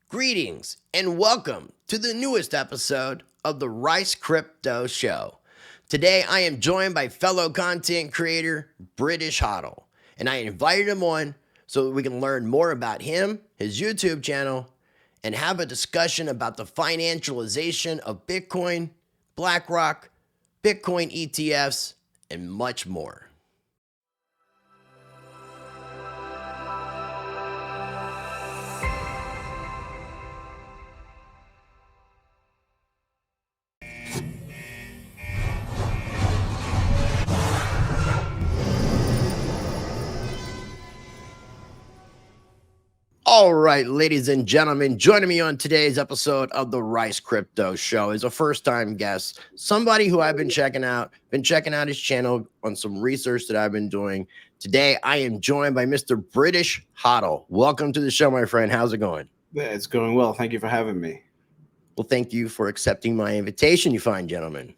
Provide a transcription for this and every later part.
Greetings and welcome to the newest episode of the Rice Crypto Show. Today I am joined by fellow content creator British HODL, and I invited him on so that we can learn more about him, his YouTube channel, and have a discussion about the financialization of Bitcoin, BlackRock, Bitcoin ETFs, and much more. All right, ladies and gentlemen, joining me on today's episode of the Rice Crypto Show is a first-time guest, somebody who I've been checking out his channel on some research that I've been doing. Today, I am joined by Mr. British HODL. Welcome to the show, my friend. How's it going? Yeah, it's going well. Thank you for having me. Well, thank you for accepting my invitation, you fine gentlemen.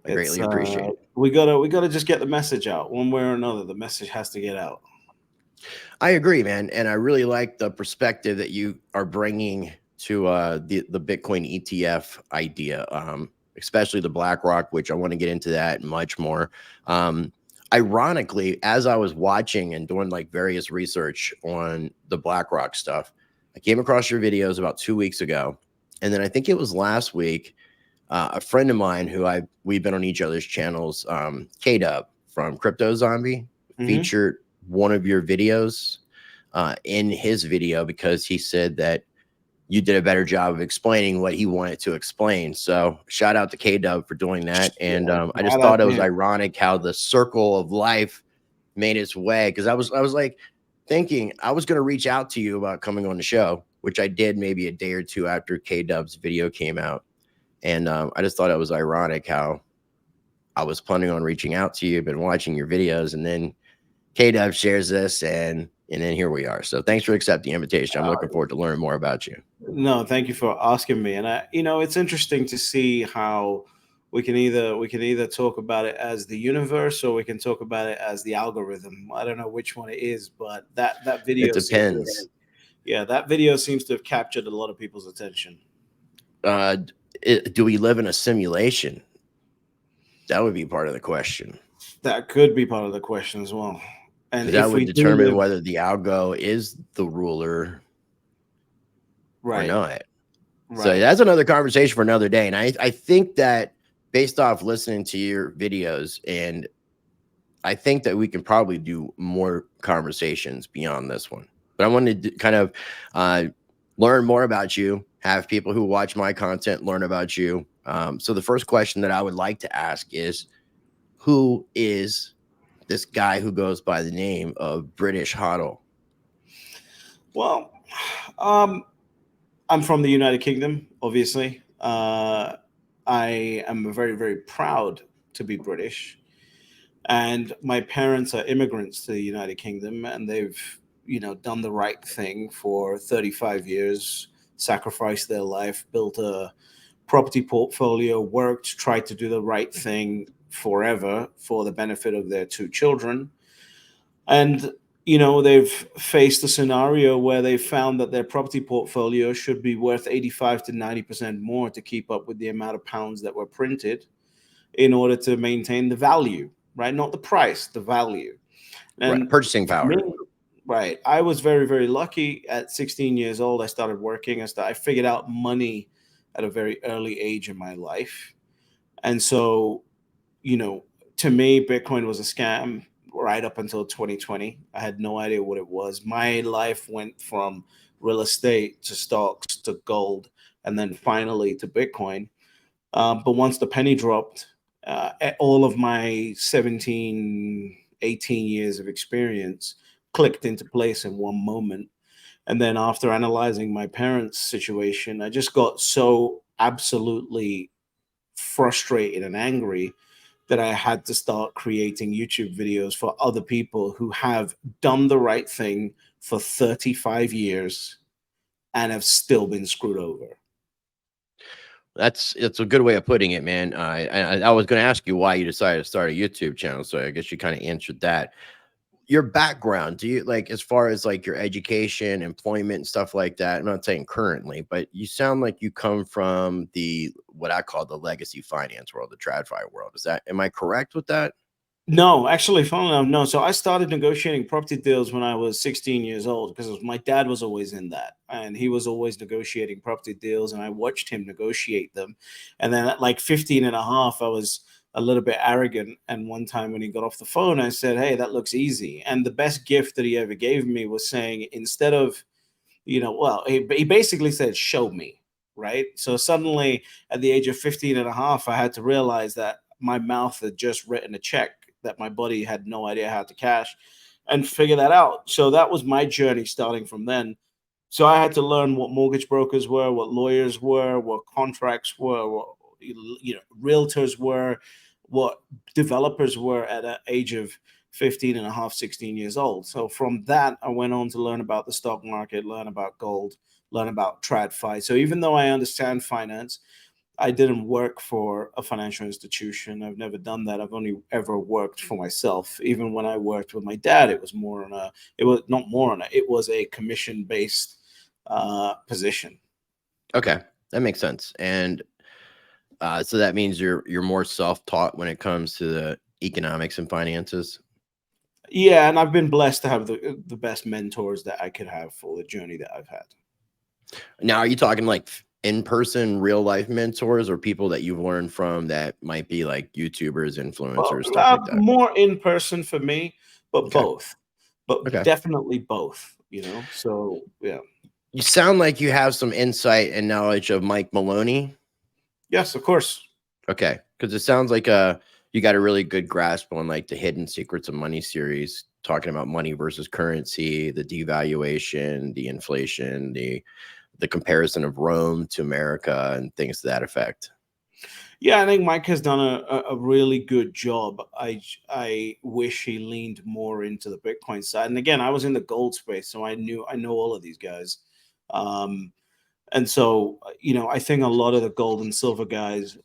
I greatly appreciate it. We gotta just get the message out one way or another. The message has to get out. I agree, man, and I really like the perspective that you are bringing to the Bitcoin ETF idea, especially the BlackRock, which I want to get into that and much more. Ironically, as I was watching and doing like various research on the BlackRock stuff, I came across your videos about 2 weeks ago, and then I think it was last week. A friend of mine who we've been on each other's channels, K-Dub from Crypto Zombie, featured one of your videos in his video because he said that you did a better job of explaining what he wanted to explain. So shout out to K-Dub for doing that. And I just thought it was ironic how the circle of life made its way, because I was like thinking I was going to reach out to you about coming on the show, which I did maybe a day or two after K-Dub's video came out. And I just thought it was ironic how I was planning on reaching out to you, been watching your videos, and then K-Dub shares this, and then here we are. So thanks for accepting the invitation. I'm looking forward to learning more about you. No, thank you for asking me. And it's interesting to see how we can either talk about it as the universe, or we can talk about it as the algorithm. I don't know which one it is, but that video, it depends. That video seems to have captured a lot of people's attention. Do we live in a simulation? That would be part of the question. That could be part of the question as well. And that would determine whether the algo is the ruler or not. Right. So that's another conversation for another day. And I think that based off listening to your videos, and I think that we can probably do more conversations beyond this one. But I wanted to kind of learn more about you, have people who watch my content learn about you. So the first question that I would like to ask is, who is this guy who goes by the name of British HODL? Well, I'm from the United Kingdom, obviously. I am very, very proud to be British. And my parents are immigrants to the United Kingdom, and they've, done the right thing for 35 years, sacrificed their life, built a property portfolio, worked, tried to do the right thing forever for the benefit of their two children. And they've faced a scenario where they found that their property portfolio should be worth 85 to 90% more to keep up with the amount of pounds that were printed in order to maintain the value, right? Not the price, the value. And right, purchasing power. Right. I was very, very lucky. At 16 years old, I started working. I figured out money at a very early age in my life. And so, to me, Bitcoin was a scam right up until 2020. I had no idea what it was. My life went from real estate to stocks to gold, and then finally to Bitcoin. But once the penny dropped, all of my 17, 18 years of experience clicked into place in one moment. And then after analyzing my parents' situation, I just got so absolutely frustrated and angry that I had to start creating YouTube videos for other people who have done the right thing for 35 years and have still been screwed over. It's a good way of putting it, man. I was going to ask you why you decided to start a YouTube channel, so I guess you kind of answered that. your background, do you like, as far as like your education, employment, and stuff like that? I'm not saying currently, but you sound like you come from the what I call the legacy finance world, the TradFi world. Is that, am I correct with that? No, actually, funnily enough, no. So I started negotiating property deals when I was 16 years old because my dad was always in that, and he was always negotiating property deals, and I watched him negotiate them. And then at like 15 and a half, I was a little bit arrogant. And one time when he got off the phone, I said, "Hey, that looks easy." And the best gift that he ever gave me was saying, instead of, well, he basically said, show me, right? So suddenly at the age of 15 and a half, I had to realize that my mouth had just written a check that my body had no idea how to cash and figure that out. So that was my journey starting from then. So I had to learn what mortgage brokers were, what lawyers were, what contracts were, what realtors were, what developers were at an age of 15 and a half, 16 years old. So from that, I went on to learn about the stock market, learn about gold, learn about TradFi. So even though I understand finance, I didn't work for a financial institution. I've never done that. I've only ever worked for myself. Even when I worked with my dad, it was more on a, it was not more on a, it was a commission based position. Okay, that makes sense. And so that means you're more self-taught when it comes to the economics and finances. Yeah, and I've been blessed to have the best mentors that I could have for the journey that I've had. Now, are you talking like in-person, real-life mentors, or people that you've learned from that might be like YouTubers, Well, influencers, stuff like that? more in person for me, but Okay. both, but Okay. definitely both. So yeah, You sound like you have some insight and knowledge of Mike Maloney. yes, of course. Okay, because it sounds like you got a really good grasp on like the Hidden Secrets of Money series, talking about money versus currency, the devaluation, the inflation, the comparison of Rome to America, and things to that effect. Yeah, I think Mike has done a really good job. I wish he leaned more into the Bitcoin side. And again, I was in the gold space, so I know all of these guys. Um, and so I think a lot of the gold and silver guys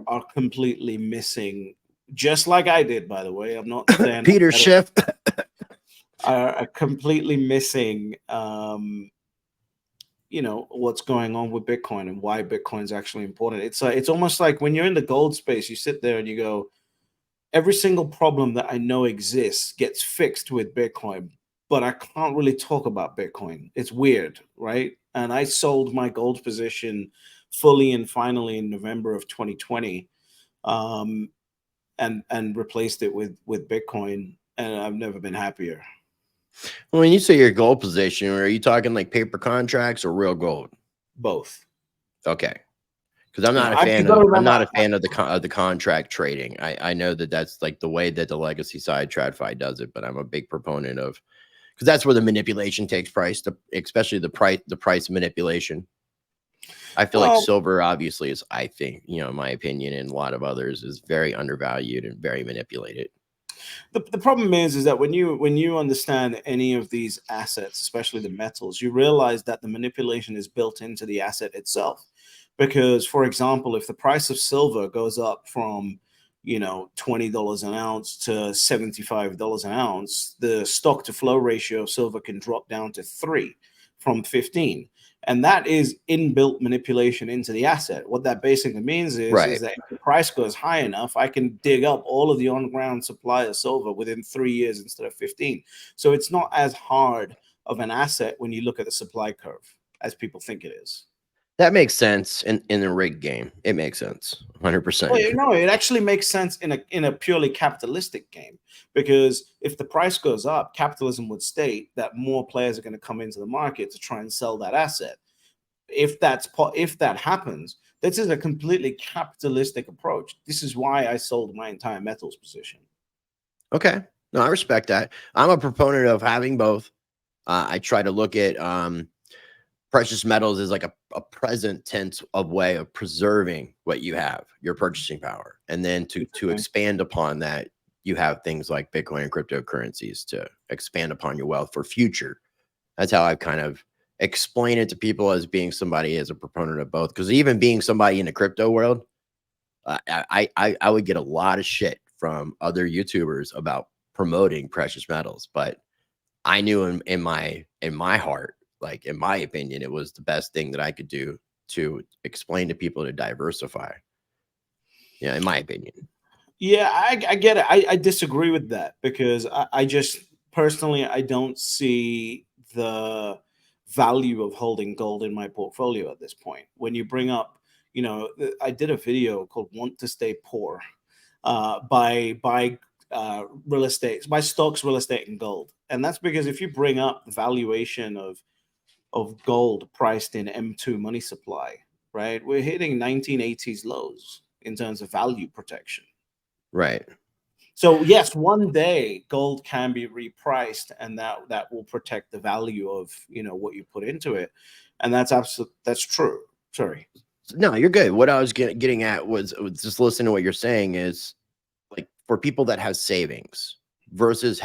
are completely missing, just like I did, by the way. I'm not saying Peter Schiff. are completely missing what's going on with Bitcoin and why Bitcoin is actually important. It's almost like when you're in the gold space, you sit there and you go, every single problem that I know exists gets fixed with Bitcoin, but I can't really talk about Bitcoin. It's weird, right? And I sold my gold position fully and finally in November of 2020, um, and replaced it with Bitcoin, and I've never been happier. When you say your gold position, are you talking like paper contracts or real gold? Both. Okay, because I'm not a You fan got to of remember. the contract trading. I know that that's like the way that the legacy side TradFi does it, but I'm a big proponent of, because that's where the manipulation takes place, especially the price manipulation. I feel like Well, silver obviously is, I think, in my opinion, and a lot of others, is very undervalued and very manipulated. the problem is that when you understand any of these assets, especially the metals, you realize that the manipulation is built into the asset itself. Because, for example, if the price of silver goes up from $20 an ounce to $75 an ounce, the stock to flow ratio of silver can drop down to 3 from 15. And that is inbuilt manipulation into the asset. What that basically means is Right. that if the price goes high enough, I can dig up all of the on-ground supply of silver within 3 years instead of 15. So it's not as hard of an asset when you look at the supply curve as people think it is. That makes sense in the rig game. It makes sense, 100%. Well, no, it actually makes sense in a purely capitalistic game, because if the price goes up, capitalism would state that more players are going to come into the market to try and sell that asset. If that happens, this is a completely capitalistic approach. This is why I sold my entire metals position. Okay. No, I respect that. I'm a proponent of having both. I try to look at precious metals as like a present tense of way of preserving what you have, your purchasing power. And then to Okay. expand upon that, you have things like Bitcoin and cryptocurrencies to expand upon your wealth for future. That's how I've kind of explained it to people, as being somebody as a proponent of both. Because even being somebody in the crypto world, I would get a lot of shit from other YouTubers about promoting precious metals, but I knew in my heart, like in my opinion, it was the best thing that I could do to explain to people to diversify. Yeah, in my opinion. Yeah, I get it. I disagree with that because I just personally I don't see the value of holding gold in my portfolio at this point. When you bring up, I did a video called "Want to Stay Poor," by real estate, by stocks, real estate, and gold, and that's because if you bring up the valuation of gold priced in M2 money supply, right, we're hitting 1980s lows in terms of value protection. Right. So yes, one day gold can be repriced, and that will protect the value of what you put into it, and that's true. Sorry. No, you're good. What I was getting at was just listening to what you're saying is like for people that have savings versus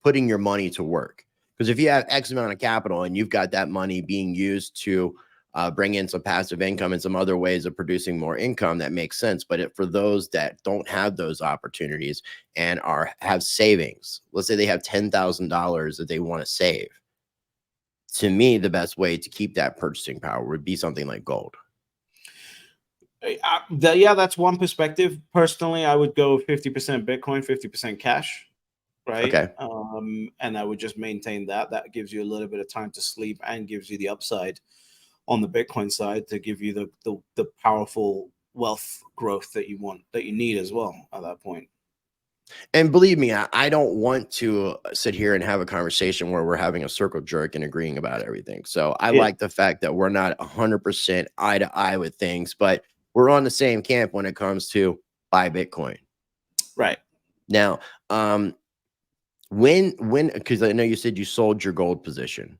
putting your money to work. Because if you have X amount of capital and you've got that money being used to bring in some passive income and some other ways of producing more income, that makes sense. But for those that don't have those opportunities and have savings, let's say they have $10,000 that they want to save. To me, the best way to keep that purchasing power would be something like gold. Yeah, that's one perspective. Personally, I would go 50% Bitcoin, 50% cash, right? Okay. And I would just maintain that. That gives you a little bit of time to sleep and gives you the upside on the Bitcoin side to give you the powerful wealth growth that you want, that you need as well at that point. And believe me, I don't want to sit here and have a conversation where we're having a circle jerk and agreeing about everything. So I Yeah, like the fact that we're not 100% eye to eye with things, but we're on the same camp when it comes to buy Bitcoin. right. Now, because I know you said you sold your gold position.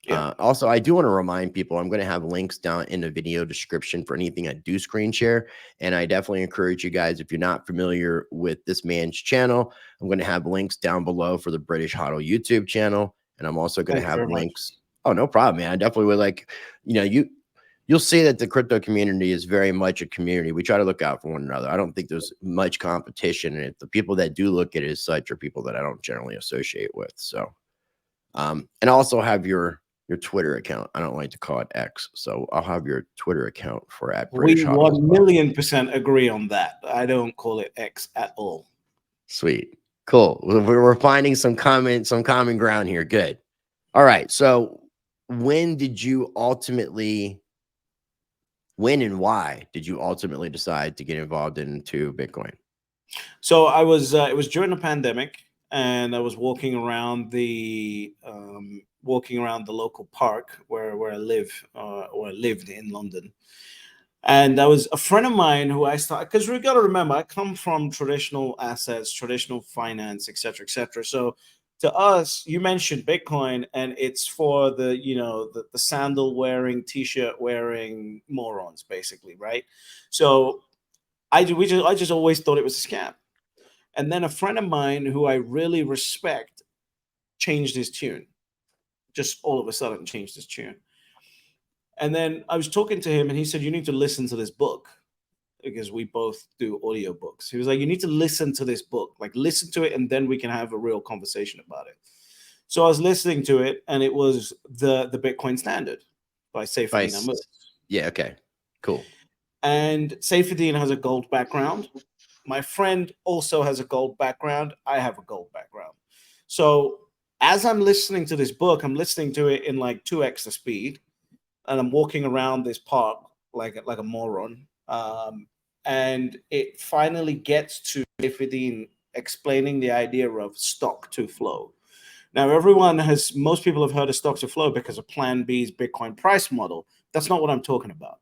Yeah. Also, I do want to remind people I'm going to have links down in the video description for anything I do screen share. And I definitely encourage you guys, if you're not familiar with this man's channel, I'm going to have links down below for the British HODL YouTube channel. And I'm also going to Thank you have very much. links. Oh, no problem, man. I definitely would like, you'll see that the crypto community is very much a community. We try to look out for one another. I don't think there's much competition. And the people that do look at it as such are people that I don't generally associate with. So, and also have your Twitter account. I don't like to call it X, so I'll have your Twitter account for at British We HODL as well. 1,000,000% agree on that. I don't call it X at all. Sweet, cool. We're finding some common ground here. Good. All right. So, when and why did you ultimately decide to get involved into Bitcoin? So it was during the pandemic, and I was walking around the local park where I live, or I lived in London. And that was a friend of mine who I started, because we got to remember, I come from traditional assets, traditional finance, et cetera, et cetera. So to us, you mentioned Bitcoin, and it's for the sandal wearing, t-shirt wearing morons, basically, right? So I just always thought it was a scam. And then a friend of mine who I really respect changed his tune, just all of a sudden changed his tune. And then I was talking to him, and he said, "You need to listen to this book," because we both do audiobooks. He was like, "You need to listen to this book, like listen to it, and then we can have a real conversation about it." So I was listening to it, and it was the Bitcoin Standard by Saifedean Vice. Ahmed. Yeah. Okay. Cool. And Saifedean has a gold background. My friend also has a gold background. I have a gold background. So as I'm listening to this book, I'm listening to it in like 2x the speed, and I'm walking around this park like a moron. And it finally gets to Saifedean explaining the idea of stock to flow. Now, most people have heard of stock to flow because of Plan B's Bitcoin price model. That's not what I'm talking about.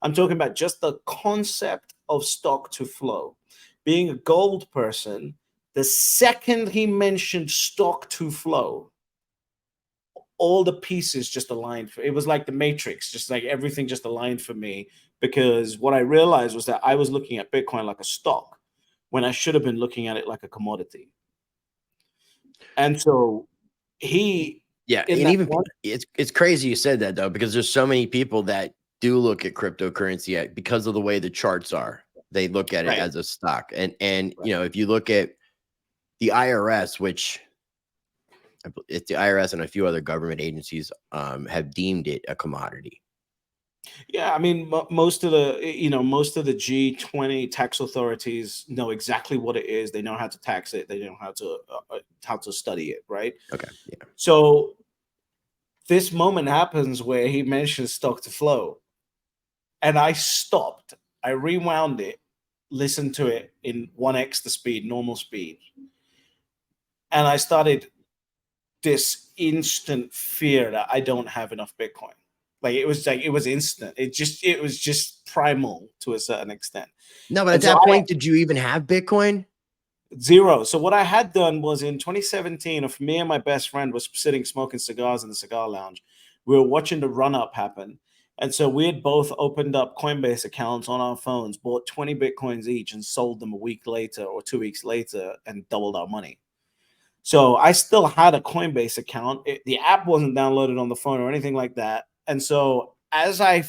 I'm talking about just the concept of stock to flow. Being a gold person, the second he mentioned stock to flow, all the pieces just aligned. It was like the Matrix, just like everything just aligned for me, because what I realized was that I was looking at Bitcoin like a stock when I should have been looking at it like a commodity. And so Yeah, in and that even one, it's crazy you said that though, because there's so many people that do look at cryptocurrency because of the way the charts are. They look at it right, as a stock, and right, if you look at the IRS, which it's the IRS and a few other government agencies have deemed it a commodity. Yeah, I mean, most of the most of the G20 tax authorities know exactly what it is. They know how to tax it. They know how to study it, right? Okay, yeah. So this moment happens where he mentions stock to flow, and I stopped. I rewound it, listened to it in 1x the speed, normal speed, and I started this instant fear that I don't have enough Bitcoin. Like it was instant. It was just primal to a certain extent. No, but at And so that I point, did you even have Bitcoin? zero. So what I had done was in 2017, if me and my best friend was sitting smoking cigars in the cigar lounge, we were watching the run up happen. And so we had both opened up Coinbase accounts on our phones, bought 20 Bitcoins each and sold them a week later or 2 weeks later and doubled our money. So I still had a Coinbase account. The app wasn't downloaded on the phone or anything like that. And so as I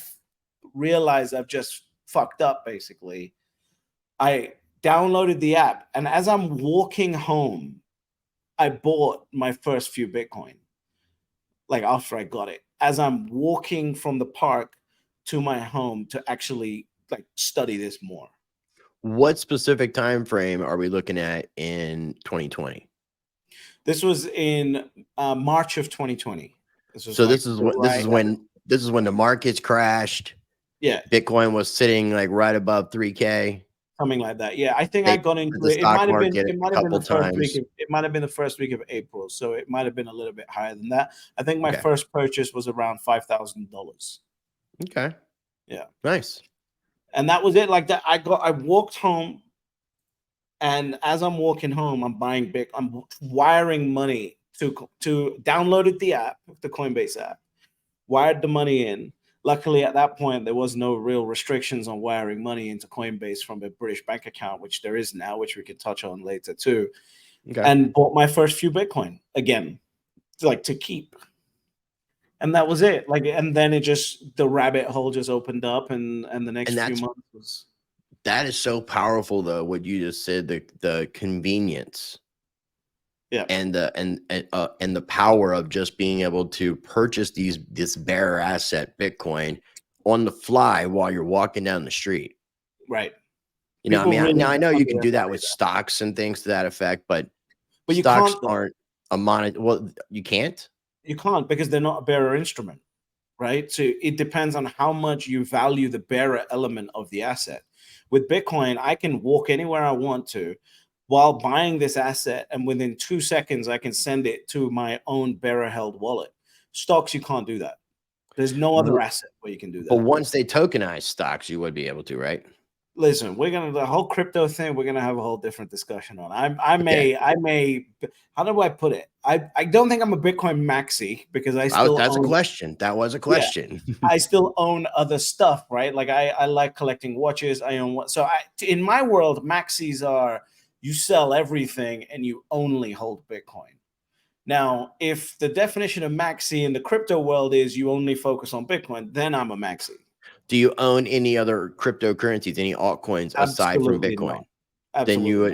realized I've just fucked up, basically, I downloaded the app. And as I'm walking home, I bought my first few Bitcoin, like after I got it, as I'm walking from the park to my home to actually like study this more. What specific time frame are we looking at in 2020? This was in March of 2020. This was So like right at the, this is when the markets crashed. yeah, Bitcoin was sitting like right above 3K. something like that. Yeah, I think I They got hit into the it. stock market It a might have been couple the first week times. of it might have been the first week of April. So it might have been a little bit higher than that. I think my Okay. first purchase was around $5,000. Okay. Yeah. Nice. And that was it. Like that, I walked home, and as I'm walking home, I'm wiring money to downloaded the app, the Coinbase app, wired the money in. Luckily, at that point, there was no real restrictions on wiring money into Coinbase from a British bank account, which there is now, which we could touch on later too. Okay. And bought my first few Bitcoin again, like to keep. And that was it. Like, and then it just the rabbit hole just opened up, and the next And few months was that is so powerful though, what you just said, the convenience yeah, and the power of just being able to purchase this bearer asset Bitcoin on the fly while you're walking down the street. right. You know, I People mean, really now I know you can do that with underestimate that, stocks and things to that effect, but but you stocks can't though. aren't a monet. Well, you can't. You can't because they're not a bearer instrument, right? So it depends on how much you value the bearer element of the asset. With Bitcoin, I can walk anywhere I want to while buying this asset, and within 2 seconds, I can send it to my own bearer held wallet. Stocks, you can't do that. There's no other W- asset where you can do But that. once they tokenize stocks, you would be able to, right? Listen, we're gonna the whole crypto thing. We're gonna have a whole different discussion on. Okay. I may. How do I put it? I don't think I'm a Bitcoin maxi because I still That's a own. question. That was a Yeah, question. I still own other stuff, right? Like I like collecting watches. I own what. So in my world, maxis are you sell everything and you only hold Bitcoin. Now, if the definition of maxi in the crypto world is you only focus on Bitcoin, then I'm a maxi. Do you own any other cryptocurrencies, any altcoins aside from Absolutely not. Bitcoin? Then you Absolutely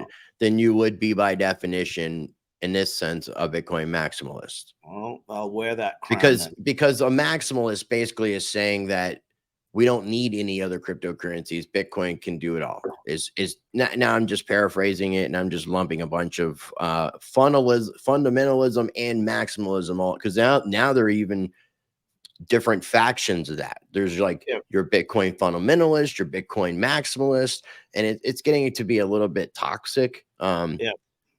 would not. be by definition, in this sense, a Bitcoin maximalist. Well, I'll wear that crown Because then. a maximalist basically is saying that we don't need any other cryptocurrencies. Bitcoin can do it all. Is now I'm just paraphrasing it and I'm just lumping a bunch of fundamentalism and maximalism all because now they're even different factions of that. There's like Yeah, your Bitcoin fundamentalist, your Bitcoin maximalist, and it's getting to be a little bit toxic. yeah.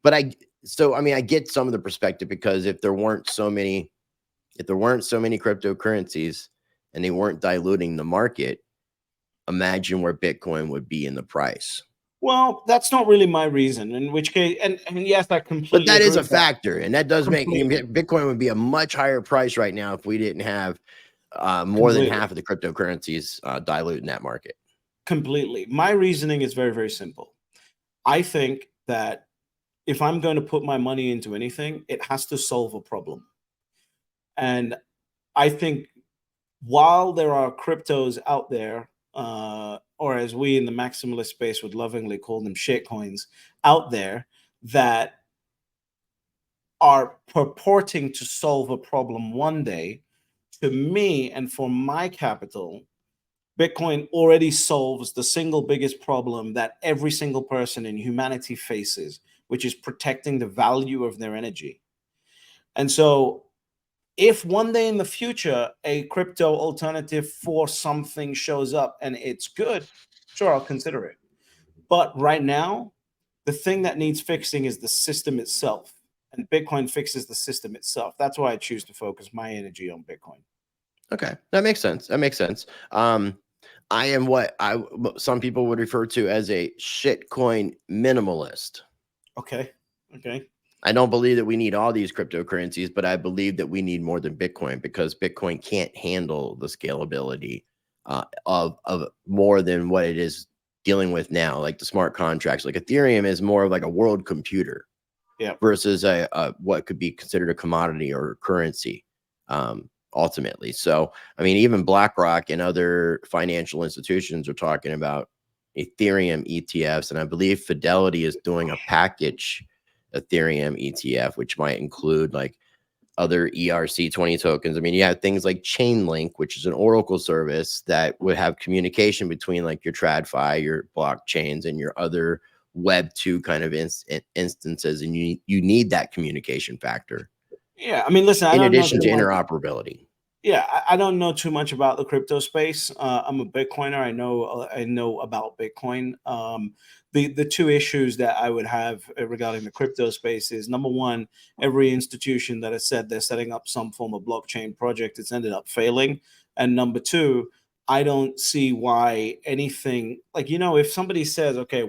But I mean, I get some of the perspective because if there weren't so many cryptocurrencies and they weren't diluting the market, imagine where Bitcoin would be in the price. Well, that's not really my reason. In which case, and yes, I But completely that is agree a with that. factor, and that does make Completely, Bitcoin would be a much higher price right now if we didn't have more than completely, half of the cryptocurrencies dilute in that market. completely. My reasoning is very, very simple. I think that if I'm going to put my money into anything, it has to solve a problem. And I think while there are cryptos out there, or as we in the maximalist space would lovingly call them, shitcoins out there that are purporting to solve a problem one day, to me and for my capital, Bitcoin already solves the single biggest problem that every single person in humanity faces, which is protecting the value of their energy. And so, if one day in the future a crypto alternative for something shows up and it's good, sure, I'll consider it. But right now, the thing that needs fixing is the system itself. And Bitcoin fixes the system itself. That's why I choose to focus my energy on Bitcoin. Okay, that makes sense. That makes sense. I am what some people would refer to as a shitcoin minimalist. Okay. Okay. I don't believe that we need all these cryptocurrencies, but I believe that we need more than Bitcoin because Bitcoin can't handle the scalability of more than what it is dealing with now, like the smart contracts. Like Ethereum is more of like a world computer, Yeah. versus a what could be considered a commodity or currency, ultimately. So, I mean, even BlackRock and other financial institutions are talking about Ethereum ETFs, and I believe Fidelity is doing a package Ethereum ETF, which might include like other ERC20 tokens. I mean, you have things like Chainlink, which is an Oracle service that would have communication between like your TradFi, your blockchains, and your other Web 2 kind of instances. And you need that communication factor Yeah. I mean, listen, I in don't know addition too to much. interoperability. Yeah, I don't know too much about the crypto space. I'm a Bitcoiner. I know about Bitcoin. The two issues that I would have regarding the crypto space is, number one, every institution that has said they're setting up some form of blockchain project, it's ended up failing. And number two, I don't see why anything like, if somebody says, okay,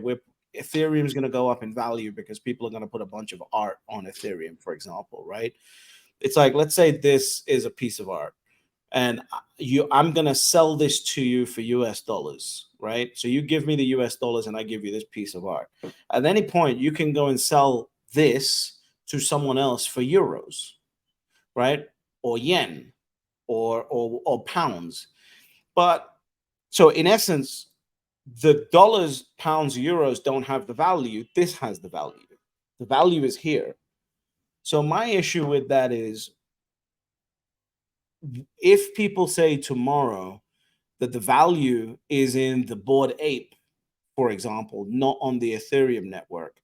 Ethereum is going to go up in value because people are going to put a bunch of art on Ethereum, for example, right? It's like, let's say this is a piece of art, and I'm going to sell this to you for US dollars, right? So you give me the US dollars and I give you this piece of art. At any point you can go and sell this to someone else for euros, right? Or yen, or pounds. But so in essence, the dollars, pounds, euros don't have the value. This has the value. The value is here. So my issue with that is, if people say tomorrow that the value is in the Bored Ape, for example, not on the Ethereum network,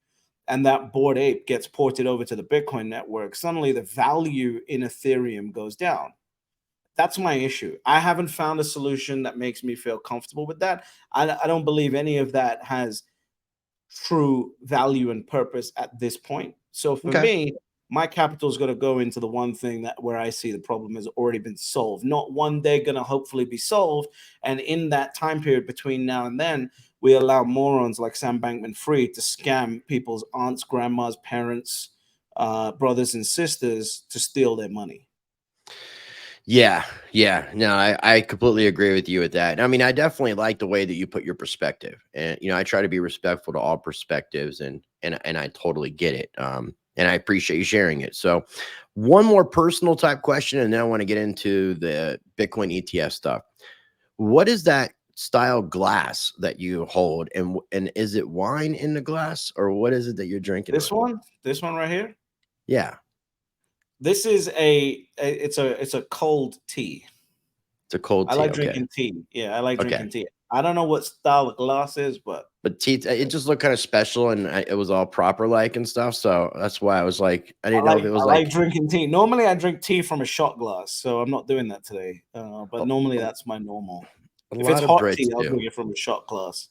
and that Bored Ape gets ported over to the Bitcoin network, suddenly the value in Ethereum goes down. That's my issue. I haven't found a solution that makes me feel comfortable with that. I don't believe any of that has true value and purpose at this point. So for Okay. me, my capital is going to go into the one thing that where I see the problem has already been solved, not one day going to hopefully be solved. And in that time period between now and then, we allow morons like Sam Bankman-Fried to scam people's aunts, grandmas, parents, brothers, and sisters to steal their money. Yeah, yeah. No, I completely agree with you with that. I mean, I definitely like the way that you put your perspective. And I try to be respectful to all perspectives, and I totally get it. And I appreciate you sharing it. So one more personal type question, and then I want to get into the Bitcoin ETF stuff. What is that style glass that you hold? And is it wine in the glass, or what is it that you're drinking This with? one right here. Yeah. This is it's a cold tea. It's a cold I tea. like Okay. drinking tea. Yeah, I like Okay. drinking tea. I don't know what style the glass is, but But tea, it just looked kind of special, and it was all proper like and stuff. So that's why I was like, I didn't know if it I was like like drinking tea. Normally, I drink tea from a shot glass, so I'm not doing that today. But a, normally, a, that's my normal. a If it's lot of hot Brits tea, I'll do. drink it from a shot glass.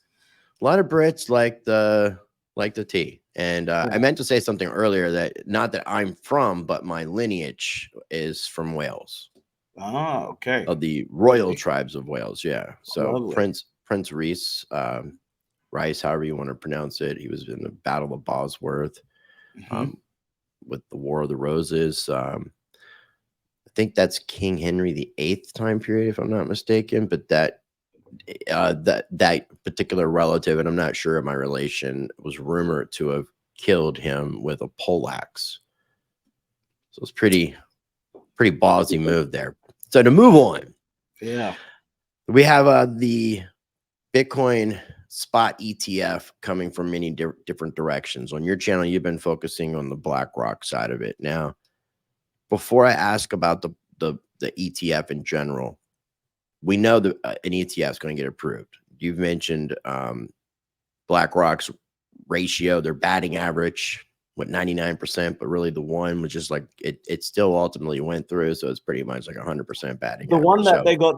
A lot of Brits like the tea. And I Yeah. meant to say something earlier that not that I'm from, but my lineage is from Wales, Ah, okay. of the royal Lovely, tribes of Wales. Yeah. So lovely. Prince Reese, Rice, however you want to pronounce it, he was in the Battle of Bosworth, Hmm. um, with the War of the Roses. I think that's King Henry the Eighth time period, if I'm not mistaken. But that particular relative, and I'm not sure of my relation, was rumored to have killed him with a poleaxe. So it's pretty ballsy move there. So to move on, Yeah. we have the Bitcoin spot ETF coming from many different directions. On your channel, you've been focusing on the BlackRock side of it. Now, before I ask about the ETF in general, we know that an ETF is going to get approved. You've mentioned BlackRock's ratio, their batting average, what, 99%, but really the one was just like it still ultimately went through, so it's pretty much like 100% batting The average. one that So they got,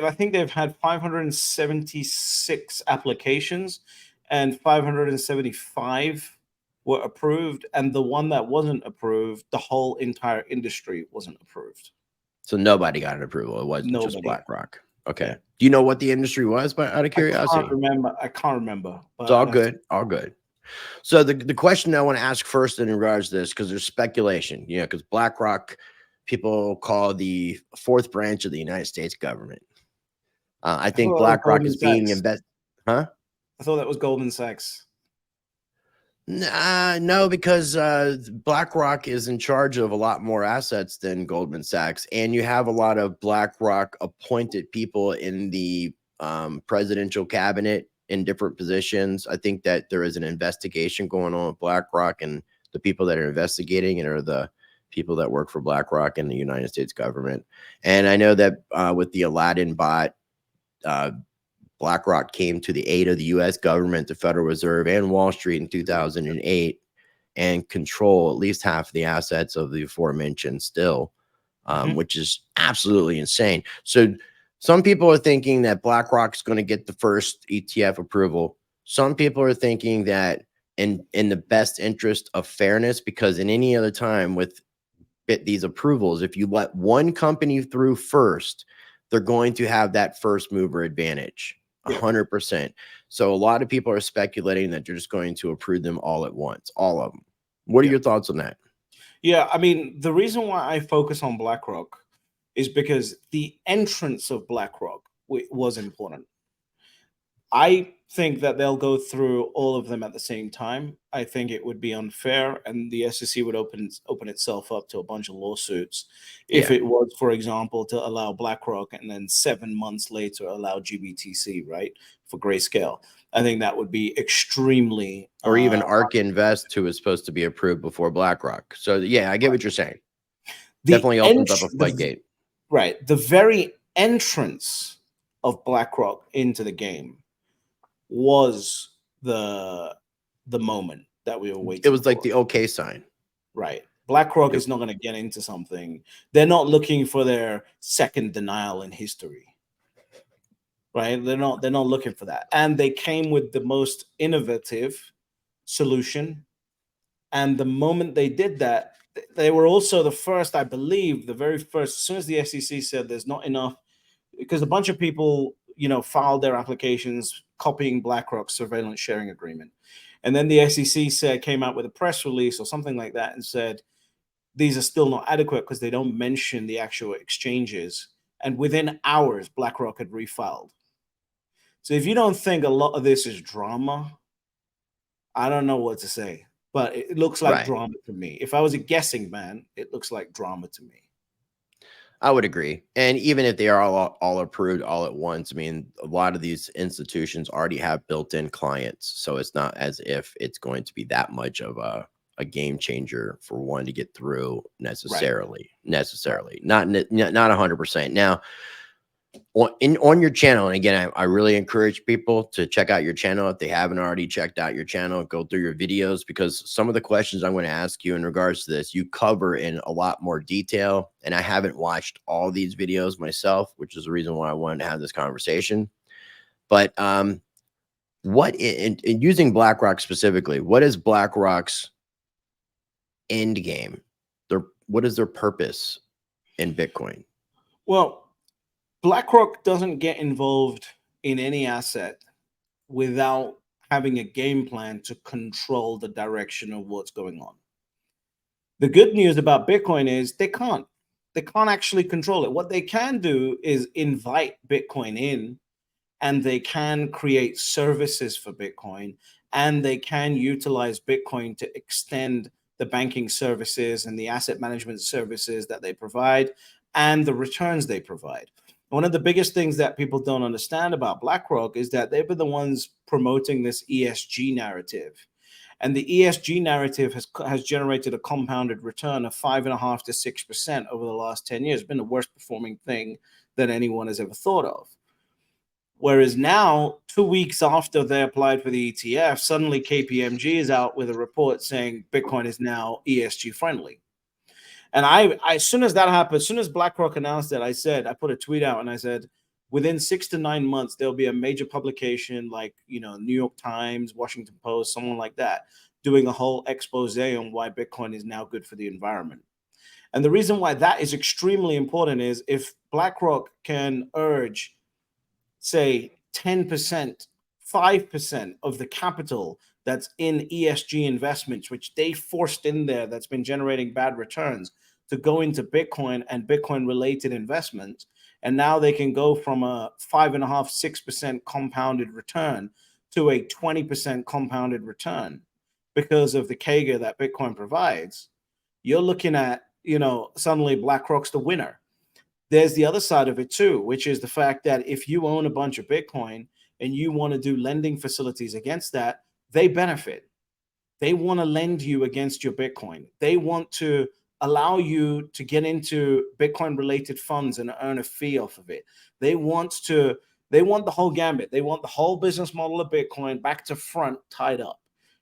I think they've had 576 applications, and 575 were approved. And the one that wasn't approved, the whole entire industry wasn't approved. so nobody got an approval. It wasn't just Nobody. BlackRock. Okay. Yeah. Do you know what the industry was, but out of curiosity? I can't remember. But It's all good. All good. So the question I want to ask first in regards to this, because there's speculation, you know, because BlackRock people call the fourth branch of the United States government. I think BlackRock is being invested. Huh? I thought that was Goldman Sachs. No, because BlackRock is in charge of a lot more assets than Goldman Sachs, and you have a lot of BlackRock appointed people in the presidential cabinet in different positions. I think that there is an investigation going on with BlackRock, and the people that are investigating it are the people that work for BlackRock and the United States government. And I know that with the Aladdin bot, BlackRock came to the aid of the U.S. government, the Federal Reserve, and Wall Street in 2008 and control at least half of the assets of the aforementioned still, which is absolutely insane. So some people are thinking that BlackRock's going to get the first ETF approval. Some people are thinking that in the best interest of fairness, because in any other time with these approvals, if you let one company through first, they're going to have that first mover advantage. 100%. So a lot of people are speculating that you're just going to approve them all at once, all of them. What are your thoughts on that? Yeah, I mean, the reason why I focus on BlackRock is because the entrance of BlackRock was important. I think that they'll go through all of them at the same time. I think it would be unfair, and the SEC would open itself up to a bunch of lawsuits if it was, for example, to allow BlackRock and then 7 months later allow GBTC, right, for grayscale. I think that would be extremely, or even ARK Invest, who is supposed to be approved before BlackRock. So yeah, I get what you're saying. Definitely opens up a floodgate. Right. The very entrance of BlackRock into the game was the moment that we were waiting for. It was like the okay sign. Right. BlackRock is not going to get into something. They're not looking for their second denial in history. Right? They're not looking for that. And they came with the most innovative solution. And the moment they did that, they were also the first, I believe, the very first, as soon as the SEC said there's not enough, because a bunch of people, filed their applications copying BlackRock's surveillance sharing agreement. And then the SEC came out with a press release or something like that and said, these are still not adequate because they don't mention the actual exchanges. And within hours, BlackRock had refiled. So if you don't think a lot of this is drama, I don't know what to say, but it looks like drama to me. If I was a guessing man, it looks like drama to me. I would agree. And even if they are all approved all at once, I mean, a lot of these institutions already have built-in clients. So it's not as if it's going to be that much of a game changer for one to get through necessarily. Not 100%. Now, on your channel, and again, I really encourage people to check out your channel if they haven't already checked out your channel. Go through your videos, because some of the questions I'm going to ask you in regards to this, you cover in a lot more detail. And I haven't watched all these videos myself, which is the reason why I wanted to have this conversation. But what in using BlackRock specifically, what is BlackRock's end game? What is their purpose in Bitcoin? Well, BlackRock doesn't get involved in any asset without having a game plan to control the direction of what's going on. The good news about Bitcoin is they can't actually control it. What they can do is invite Bitcoin in, and they can create services for Bitcoin, and they can utilize Bitcoin to extend the banking services and the asset management services that they provide and the returns they provide. One of the biggest things that people don't understand about BlackRock is that they've been the ones promoting this ESG narrative. And the ESG narrative has generated a compounded return of 5.5 to 6% over the last 10 years. It's been the worst performing thing that anyone has ever thought of. Whereas now, 2 weeks after they applied for the ETF, suddenly KPMG is out with a report saying Bitcoin is now ESG friendly. And as soon as that happened, as soon as BlackRock announced it, I put a tweet out and I said, within 6 to 9 months, there'll be a major publication like, New York Times, Washington Post, someone like that, doing a whole expose on why Bitcoin is now good for the environment. And the reason why that is extremely important is if BlackRock can urge, say, 10%, 5% of the capital that's in ESG investments, which they forced in there, that's been generating bad returns, to go into Bitcoin and Bitcoin related investments. And now they can go from a 5.5, 6% compounded return to a 20% compounded return because of the CAGR that Bitcoin provides. You're looking at, suddenly BlackRock's the winner. There's the other side of it too, which is the fact that if you own a bunch of Bitcoin and you want to do lending facilities against that, they benefit. They want to lend you against your Bitcoin. They want to allow you to get into Bitcoin related funds and earn a fee off of it. They want the whole gambit. They want the whole business model of Bitcoin back to front tied up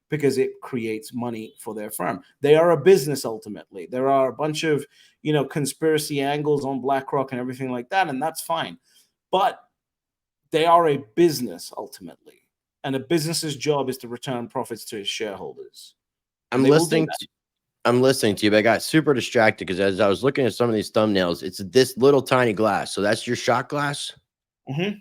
because it creates money for their firm. They are a business ultimately. There are a bunch of, conspiracy angles on BlackRock and everything like that, and that's fine. But they are a business ultimately. And a business's job is to return profits to its shareholders. I'm listening to you, but I got super distracted because as I was looking at some of these thumbnails, it's this little tiny glass. So that's your shot glass? Mm-hmm.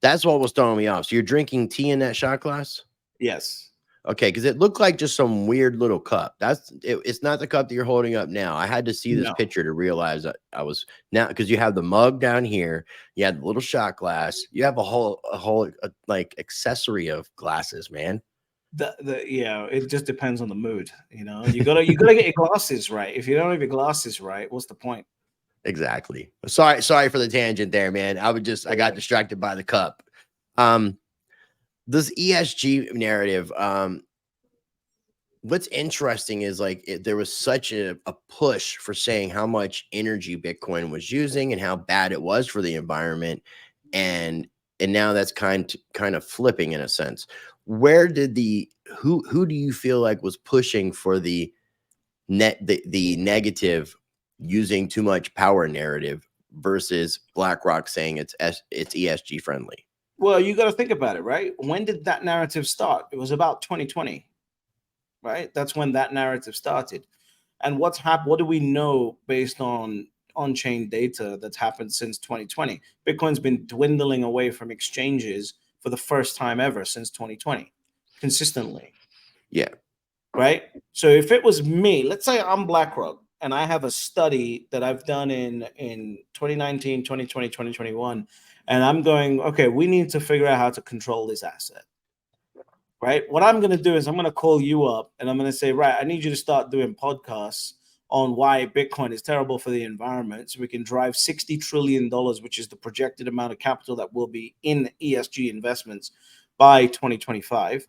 That's what was throwing me off. So you're drinking tea in that shot glass? Yes. Okay, because it looked like just some weird little cup. It's not the cup that you're holding up now. I had to see this picture to realize that I was now, because you have the mug down here, you have the little shot glass, you have a whole like accessory of glasses, man. It just depends on the mood. You gotta get your glasses right. If you don't have your glasses right, what's the point? Exactly. Sorry for the tangent there, man. I got distracted by the cup. This ESG narrative, what's interesting is there was such a push for saying how much energy Bitcoin was using and how bad it was for the environment. And now that's kind of flipping in a sense. Where did who do you feel like was pushing for the negative using too much power narrative versus BlackRock saying it's ESG friendly? Well, you got to think about it, right? When did that narrative start? It was about 2020, right? That's when that narrative started. And what's happened? What do we know based on on-chain data that's happened since 2020? Bitcoin's been dwindling away from exchanges for the first time ever since 2020, consistently. Yeah. Right. So if it was me, let's say I'm BlackRock and I have a study that I've done in 2019, 2020, 2021, and I'm going, okay, we need to figure out how to control this asset. Right. What I'm going to do is I'm going to call you up and I'm going to say, right, I need you to start doing podcasts on why Bitcoin is terrible for the environment so we can drive $60 trillion, which is the projected amount of capital that will be in ESG investments by 2025.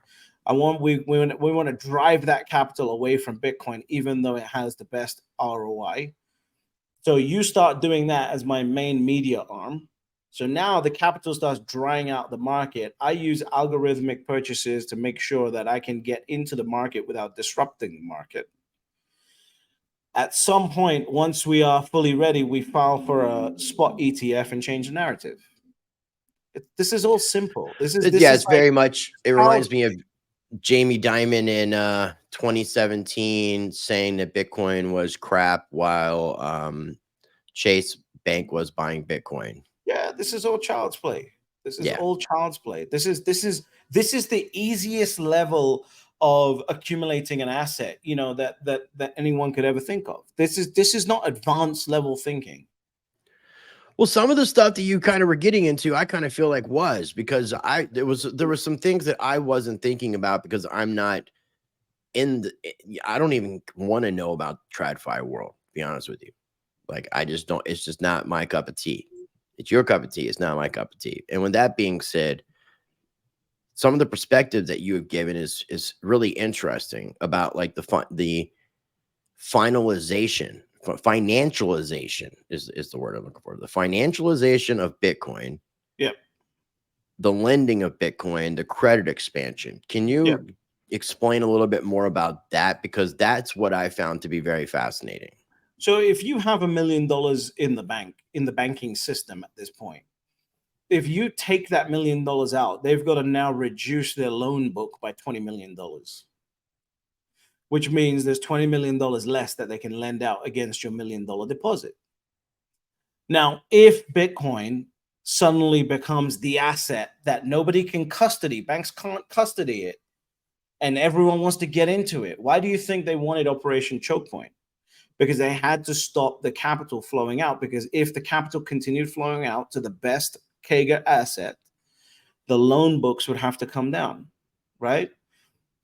We want to drive that capital away from Bitcoin, even though it has the best ROI. So you start doing that as my main media arm. So now the capital starts drying out the market. I use algorithmic purchases to make sure that I can get into the market without disrupting the market. At some point, once we are fully ready, we file for a spot ETF and change the narrative. This is all simple. It's very much, it reminds me of Jamie Dimon in 2017 saying that Bitcoin was crap while Chase Bank was buying Bitcoin. Yeah, this is all child's play. This is all child's play. This is the easiest level of accumulating an asset, that anyone could ever think of. This is not advanced level thinking. Well, some of the stuff that you kind of were getting into, I kind of feel like was because there was some things that I wasn't thinking about because I'm not I don't even want to know about TradFi world, to be honest with you. Like, I just don't, it's just not my cup of tea. It's your cup of tea. It's not my cup of tea. And with that being said, some of the perspective that you have given is really interesting about like the financialization is the word I'm looking for. The financialization of Bitcoin, Yep. the lending of Bitcoin, the credit expansion. Can Yep. you explain a little bit more about that? Because that's what I found to be very fascinating. So if you have $1 million in the bank, in the banking system at this point, if you take that $1 million out, they've got to now reduce their loan book by $20 million, which means there's $20 million less that they can lend out against your $1 million deposit. Now, if Bitcoin suddenly becomes the asset that nobody can custody, banks can't custody it, and everyone wants to get into it, why do you think they wanted Operation Choke Point? Because they had to stop the capital flowing out, because if the capital continued flowing out to the best Kager asset, the loan books would have to come down, right?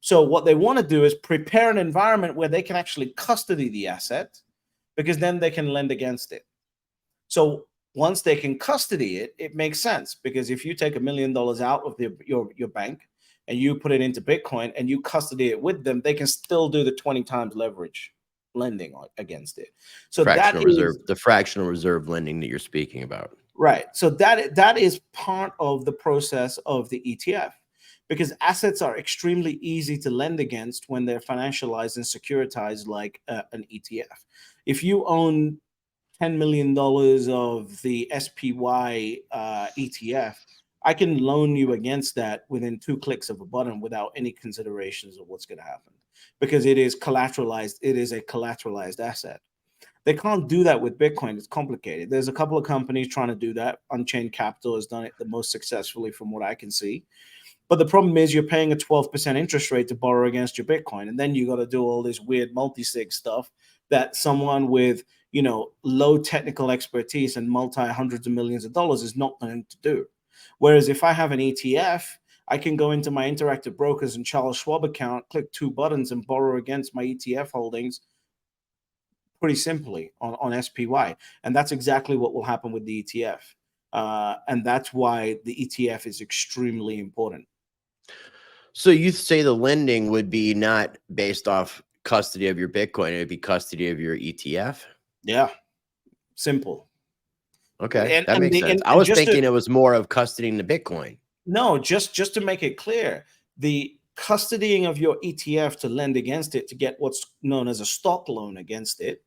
So what they want to do is prepare an environment where they can actually custody the asset, because then they can lend against it. So once they can custody it, it makes sense, because if you take $1 million out of your bank and you put it into Bitcoin and you custody it with them, they can still do the 20 times leverage lending against it. So that Fractional reserve, is the fractional reserve lending that you're speaking about. right. So that is part of the process of the ETF, because assets are extremely easy to lend against when they're financialized and securitized like an ETF. If you own $10 million of the SPY ETF, I can loan you against that within 2 clicks of a button without any considerations of what's going to happen, because it is collateralized. It is a collateralized asset. They can't do that with Bitcoin. It's complicated. There's a couple of companies trying to do that. Unchained Capital has done it the most successfully from what I can see. But the problem is you're paying a 12% interest rate to borrow against your Bitcoin. And then you got to do all this weird multi-sig stuff that someone with, low technical expertise and multi hundreds of millions of dollars is not going to do. Whereas if I have an ETF, I can go into my Interactive Brokers and Charles Schwab account, click 2 buttons and borrow against my ETF holdings pretty simply on SPY. And that's exactly what will happen with the ETF. And that's why the ETF is extremely important. So you say the lending would be not based off custody of your Bitcoin, it would be custody of your ETF? Yeah, simple. Okay, And that and makes the sense. I and was just to thinking it was more of custodying the Bitcoin. no, just to make it clear, the custodying of your ETF to lend against it to get what's known as a stock loan against it.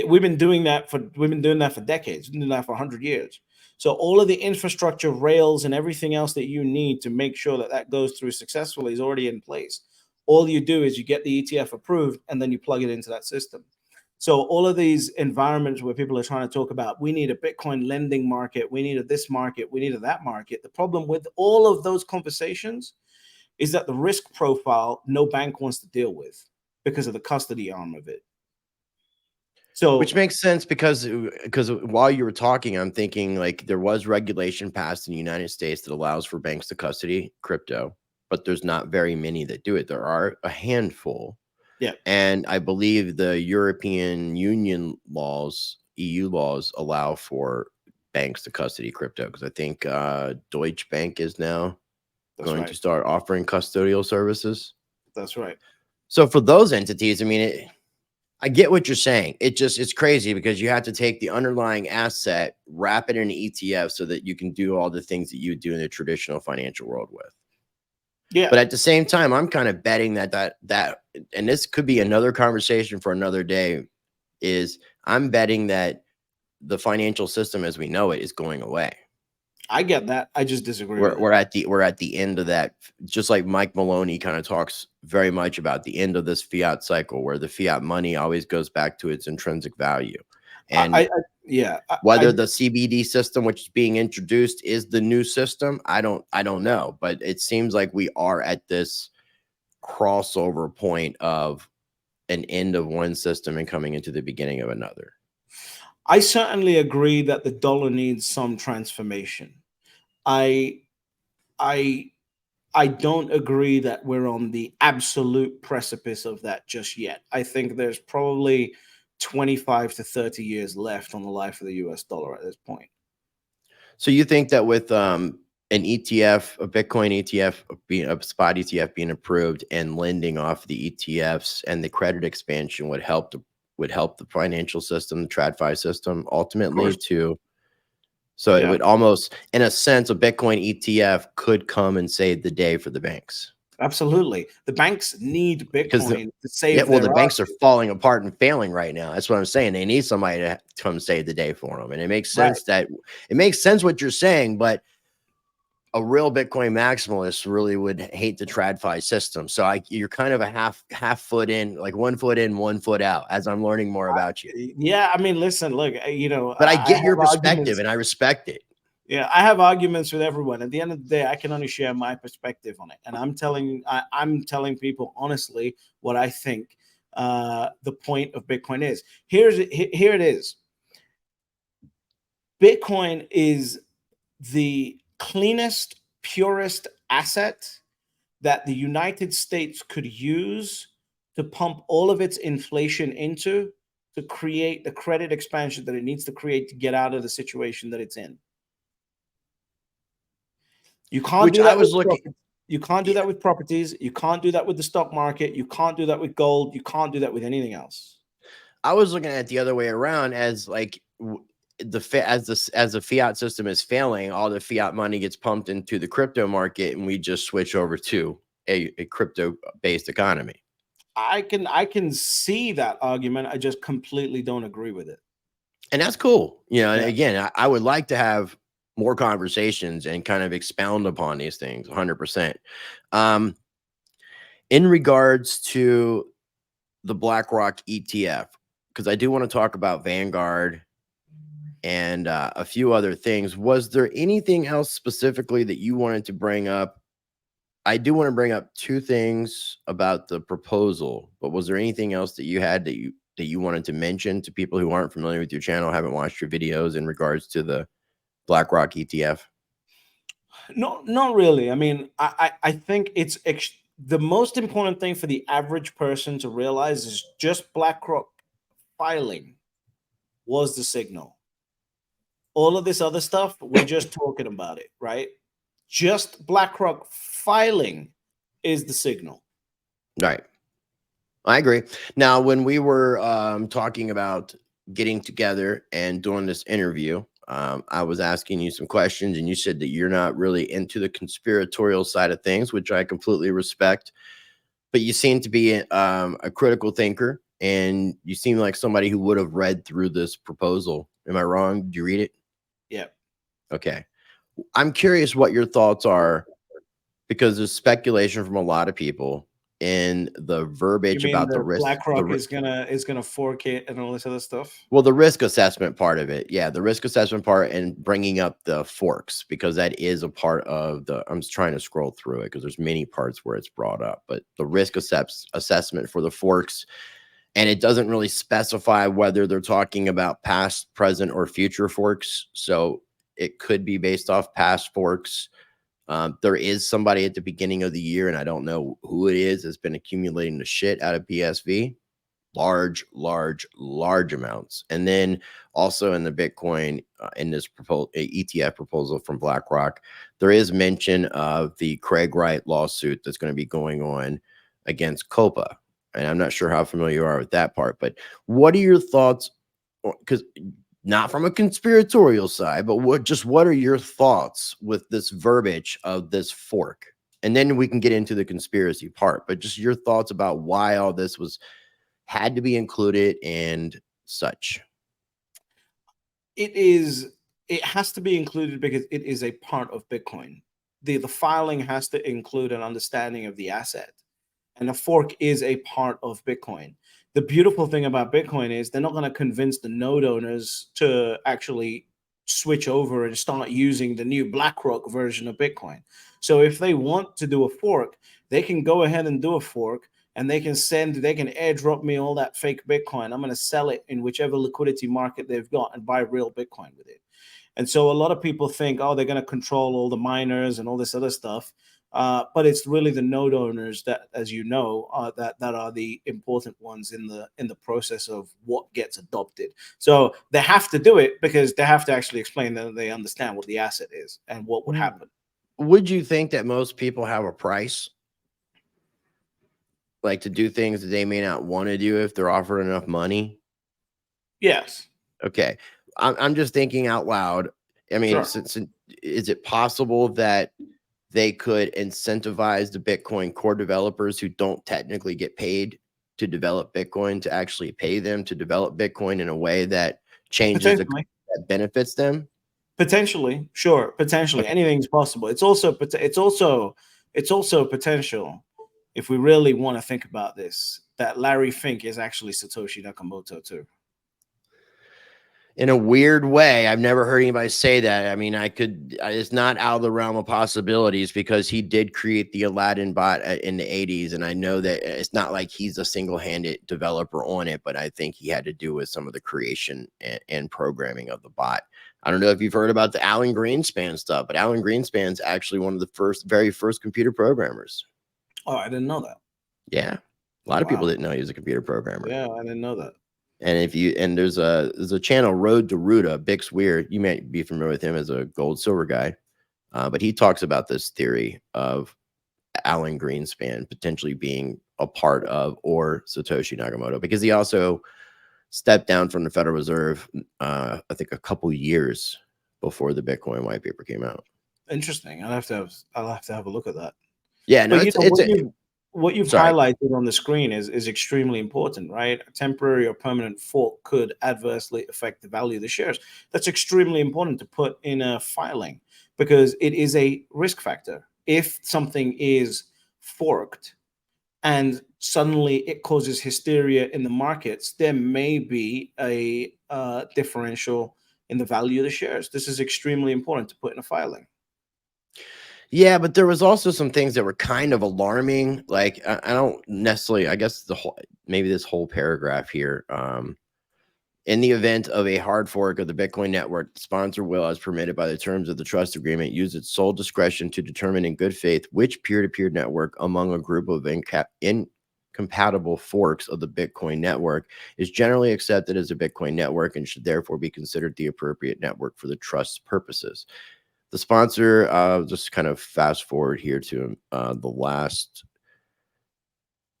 We've been doing that for decades. We've been doing that for 100 years. So all of the infrastructure, rails, and everything else that you need to make sure that that goes through successfully is already in place. All you do is you get the ETF approved and then you plug it into that system. So all of these environments where people are trying to talk about, we need a Bitcoin lending market, we need a this market, we need a that market. The problem with all of those conversations is that the risk profile, no bank wants to deal with because of the custody arm of it. So, Which makes sense because while you were talking, I'm thinking like there was regulation passed in the United States that allows for banks to custody crypto, but there's not very many that do it. There are a handful. yeah, And I believe the European Union laws, EU laws, allow for banks to custody crypto, because I think Deutsche Bank is now that's going to right. start offering custodial services. That's right. So for those entities, I mean, I get what you're saying. It's crazy because you have to take the underlying asset, wrap it in an ETF so that you can do all the things that you would do in the traditional financial world with. Yeah. But at the same time, I'm kind of betting that and this could be another conversation for another day, is I'm betting that the financial system as we know it is going away. I get that. I just disagree with We're at the end of that, just like Mike Maloney kind of talks very much about the end of this fiat cycle, where the fiat money always goes back to its intrinsic value. And yeah. whether the CBD system, which is being introduced, is the new system, I don't know. But it seems like we are at this crossover point of an end of one system and coming into the beginning of another. I certainly agree that the dollar needs some transformation. I I I don't agree that we're on the absolute precipice of that just yet. I think there's probably 25 to 30 years left on the life of the US dollar at this point. So you think that with an ETF, a Bitcoin ETF, being a spot ETF being approved and lending off the ETFs and the credit expansion would help the financial system, the TradFi system, Of ultimately course. to. So it Yeah, would almost, in a sense, a Bitcoin ETF could come and save the day for the banks. absolutely. The banks need Because Bitcoin to yeah, save well, the their banks are asses. falling apart and failing right now. That's what I'm saying. They need somebody to come save the day for them, and Right. it makes sense what you're saying, but a real Bitcoin maximalist really would hate the TradFi system. So you're kind of a half foot in, like 1 foot in, 1 foot out, as I'm learning more about you. Yeah, I mean, listen, look, But I I get your have perspective, arguments. and I respect it. Yeah, I have arguments with everyone. At the end of the day, I can only share my perspective on it, and I'm telling people honestly what I think the point of Bitcoin is. Here it is. Bitcoin is the cleanest, purest asset that the United States could use to pump all of its inflation into to create the credit expansion that it needs to create to get out of the situation that it's in. You can't Which do I that with was looking. you can't do Yeah, that with properties. You can't do that with the stock market. You can't do that with gold. You can't do that with anything else. I was looking at it the other way around, as like as the fiat system is failing, all the fiat money gets pumped into the crypto market, and we just switch over to a crypto based economy. I can see that argument. I just completely don't agree with it. And that's cool. And Yeah. again, I would like to have more conversations and kind of expound upon these things 100%. Um, in regards to the BlackRock ETF, because I do want to talk about Vanguard and a few other things. Was there anything else specifically that you wanted to bring up? I do want to bring up two things about the proposal, but was there anything else that you had that you wanted to mention to people who aren't familiar with your channel, haven't watched your videos in regards to the BlackRock ETF? No, not really. I mean, I think the most important thing for the average person to realize is just BlackRock filing was the signal. All of this other stuff, we're just talking about it, right? Just BlackRock filing is the signal. Right. I agree. Now, when we were talking about getting together and doing this interview, I was asking you some questions, and you said that you're not really into the conspiratorial side of things, which I completely respect. But you seem to be a critical thinker, and you seem like somebody who would have read through this proposal. Am I wrong? Did you read it? Yeah. Okay. I'm curious what your thoughts are, because there's speculation from a lot of people in the You verbiage mean about the the risk, BlackRock is gonna fork it and all this other stuff? well, the risk assessment part of it. Yeah, the risk assessment part and bringing up the forks, because that is a part of the, I'm just trying to scroll through it because there's many parts where it's brought up, but the risk assessment for the forks, and it doesn't really specify whether they're talking about past, present, or future forks. So it could be based off past forks. There is somebody at the beginning of the year, and I don't know who it is, that's been accumulating the shit out of BSV, large amounts. And then also in the Bitcoin, in this ETF proposal from BlackRock, there is mention of the Craig Wright lawsuit that's going to be going on against Copa. And I'm not sure how familiar you are with that part, but what are your thoughts? Because not from a conspiratorial side, but what are your thoughts with this verbiage of this fork? And then we can get into the conspiracy part, but just your thoughts about why all this had to be included and such. It has to be included because it is a part of Bitcoin. The filing has to include an understanding of the asset. And a fork is a part of Bitcoin. The beautiful thing about Bitcoin is they're not going to convince the node owners to actually switch over and start using the new BlackRock version of Bitcoin. So if they want to do a fork, they can go ahead and do a fork, and they can airdrop me all that fake Bitcoin. I'm going to sell it in whichever liquidity market they've got and buy real Bitcoin with it. And so a lot of people think, oh, they're going to control all the miners and all this other stuff. But it's really the node owners that, as you know, that are the important ones in the process of what gets adopted. So they have to do it because they have to actually explain that they understand what the asset is and what would happen. Would you think that most people have a price, like to do things that they may not want to do if they're offered enough money? Yes. Okay. I'm just thinking out loud. I mean, Sure. is it possible that they could incentivize the Bitcoin core developers who don't technically get paid to develop Bitcoin to actually pay them to develop Bitcoin in a way that changes Potentially. that benefits them? Potentially, sure. Potentially, Okay. anything's possible. It's also potential, if we really want to think about this, that Larry Fink is actually Satoshi Nakamoto too. In a weird way, I've never heard anybody say that. I mean, it's not out of the realm of possibilities because he did create the Aladdin bot in the 80s. And I know that it's not like he's a single-handed developer on it, but I think he had to do with some of the creation and programming of the bot. I don't know if you've heard about the Alan Greenspan stuff, but Alan Greenspan's actually one of the very first computer programmers. Oh, I didn't know that. Yeah. A lot of people Wow. didn't know he was a computer programmer. Yeah, I didn't know that. And there's a channel, Road to Ruta, Bix Weir. You might be familiar with him as a gold silver guy, but he talks about this theory of Alan Greenspan potentially being a part of or Satoshi Nakamoto, because he also stepped down from the Federal Reserve, I think a couple years before the Bitcoin white paper came out. Interesting. I'll have to have a look at that. Yeah, no, But it's a what you've sorry. highlighted on the screen is extremely important, right? A temporary or permanent fork could adversely affect the value of the shares. That's extremely important to put in a filing because it is a risk factor. If something is forked and suddenly it causes hysteria in the markets, there may be a differential in the value of the shares. This is extremely important to put in a filing. Yeah, but there was also some things that were kind of alarming. Like I don't necessarily, I guess maybe this whole paragraph here. In the event of a hard fork of the Bitcoin network, the sponsor will, as permitted by the terms of the trust agreement, use its sole discretion to determine in good faith which peer-to-peer network among a group of incompatible forks of the Bitcoin network is generally accepted as a Bitcoin network and should therefore be considered the appropriate network for the trust's purposes. The sponsor, just kind of fast forward here to the last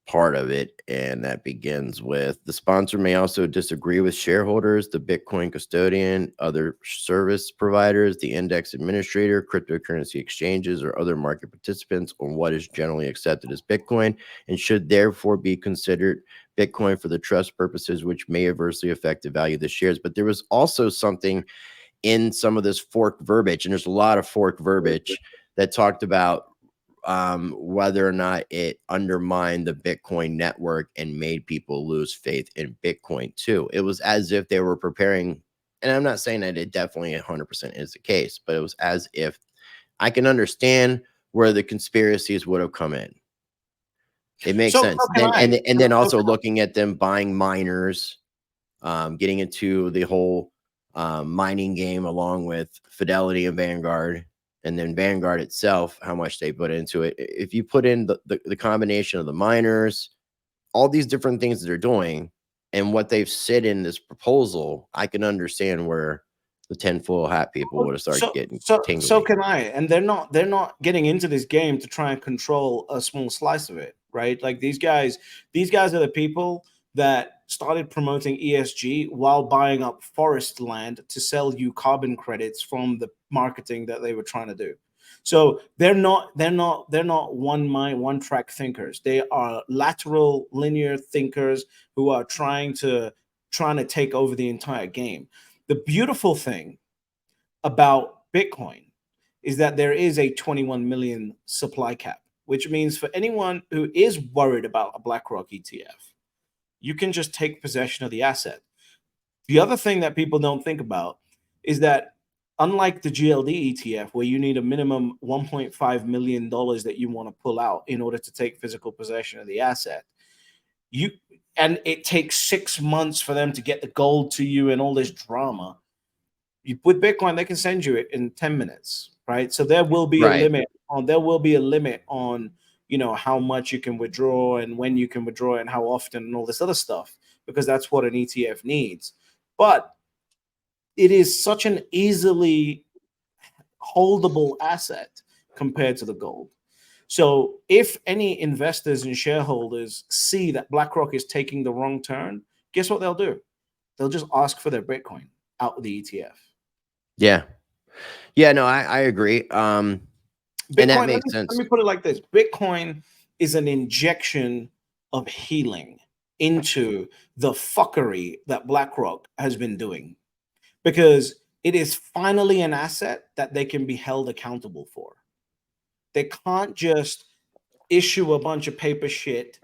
part of it, and that begins with the sponsor may also disagree with shareholders, the Bitcoin custodian, other service providers, the index administrator, cryptocurrency exchanges, or other market participants on what is generally accepted as Bitcoin and should therefore be considered Bitcoin for the trust purposes, which may adversely affect the value of the shares. But there was also something in some of this forked verbiage, and there's a lot of forked verbiage that talked about whether or not it undermined the Bitcoin network and made people lose faith in Bitcoin too. It was as if they were preparing, and I'm not saying that it definitely 100% is the case, but it was as if I can understand where the conspiracies would have come in. It makes So sense. can Then I? and then So also looking at them buying miners, getting into the whole mining game along with Fidelity and Vanguard, and then Vanguard itself, how much they put into it. If you put in the combination of the miners, all these different things that they're doing, and what they've said in this proposal, I can understand where the tinfoil hat people would have started getting so tingly. can I. And they're not getting into this game to try and control a small slice of it, right? Like these guys are the people that started promoting ESG while buying up forest land to sell you carbon credits from the marketing that they were trying to do. So they're not one track thinkers. They are lateral linear thinkers who are trying to take over the entire game. The beautiful thing about Bitcoin is that there is a 21 million supply cap, which means for anyone who is worried about a BlackRock ETF, you can just take possession of the asset. The other thing that people don't think about is that unlike the GLD ETF, where you need a minimum $1.5 million that you want to pull out in order to take physical possession of the asset, you and it takes 6 months for them to get the gold to you and all this drama. With Bitcoin, they can send you it in 10 minutes, right? So there will be a Right. limit there will be a limit on, how much you can withdraw and when you can withdraw and how often and all this other stuff, because that's what an ETF needs. But it is such an easily holdable asset compared to the gold. So if any investors and shareholders see that BlackRock is taking the wrong turn, guess what they'll do? They'll just ask for their Bitcoin out of the ETF. Yeah. Yeah, no, I agree. And that Bitcoin, makes let sense. me put it like this. Bitcoin is an injection of healing into the fuckery that BlackRock has been doing, because it is finally an asset that they can be held accountable for. They can't just issue a bunch of paper shit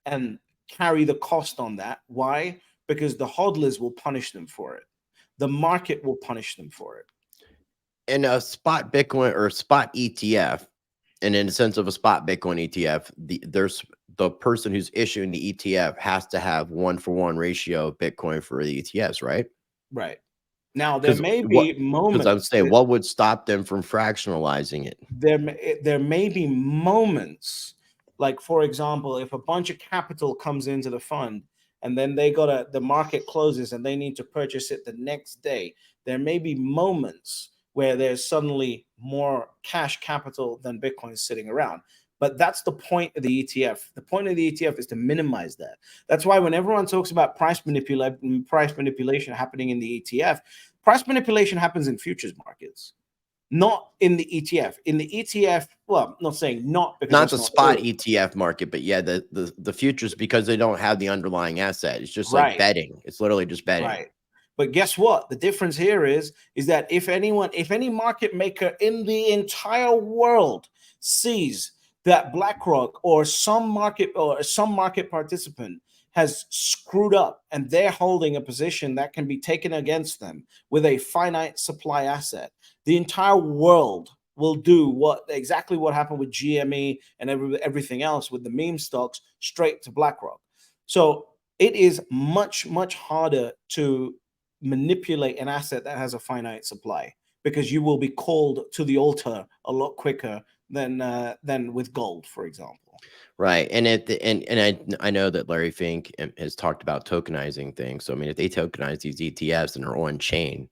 and carry the cost on that. Why? Because the hodlers will punish them for it. The market will punish them for it. And a spot Bitcoin or spot ETF, and in the sense of a spot Bitcoin ETF, there's the person who's issuing the ETF has to have 1-for-1 ratio of Bitcoin for the ETFs, right? Right. Now, there Because may what? be Because I'm moments saying, what would stop them from fractionalizing it? there may be moments, like for example, if a bunch of capital comes into the fund and then the market closes and they need to purchase it the next day, there may be moments where there's suddenly more cash capital than Bitcoin sitting around. But that's the point of the ETF. The point of the ETF is to minimize that. That's why when everyone talks about price manipulation happening in the ETF, price manipulation happens in futures markets, not in the ETF. In the ETF, well, I'm not saying not, because Not that's the not spot true. ETF market, but yeah, the futures, because they don't have the underlying asset. It's just like Right, betting. It's literally just betting. right. But guess what? The difference here is that if any market maker in the entire world sees that BlackRock or some market participant has screwed up and they're holding a position that can be taken against them with a finite supply asset, the entire world will do exactly what happened with GME and everything else with the meme stocks, straight to BlackRock. So it is much, much harder to manipulate an asset that has a finite supply, because you will be called to the altar a lot quicker than with gold, for example. Right. And I know that Larry Fink has talked about tokenizing things. So I mean, if they tokenize these ETFs and are on chain,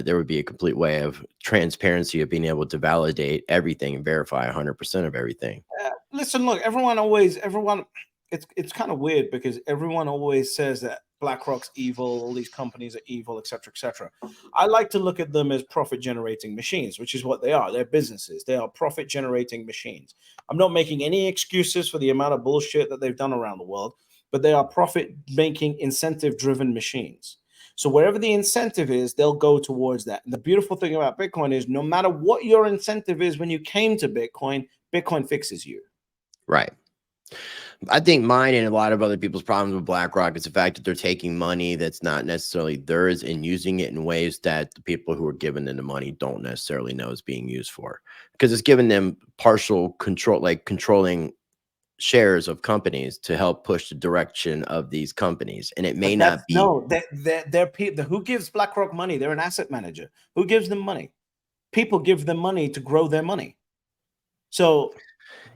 there would be a complete way of transparency of being able to validate everything and verify 100% of everything. Listen, look, everyone. It's kind of weird because everyone always says that BlackRock's evil, all these companies are evil, etc., etc. I like to look at them as profit-generating machines, which is what they are. They're businesses. They are profit-generating machines. I'm not making any excuses for the amount of bullshit that they've done around the world, but they are profit-making, incentive-driven machines. So wherever the incentive is, they'll go towards that. And the beautiful thing about Bitcoin is no matter what your incentive is when you came to Bitcoin, Bitcoin fixes you. Right. I think mine and a lot of other people's problems with BlackRock is the fact that they're taking money that's not necessarily theirs and using it in ways that the people who are giving them the money don't necessarily know is being used for, because it's giving them partial control, like controlling shares of companies to help push the direction of these companies. And it may But not that's be. no, they're people. Who gives BlackRock money? They're an asset manager. Who gives them money? People give them money to grow their money. So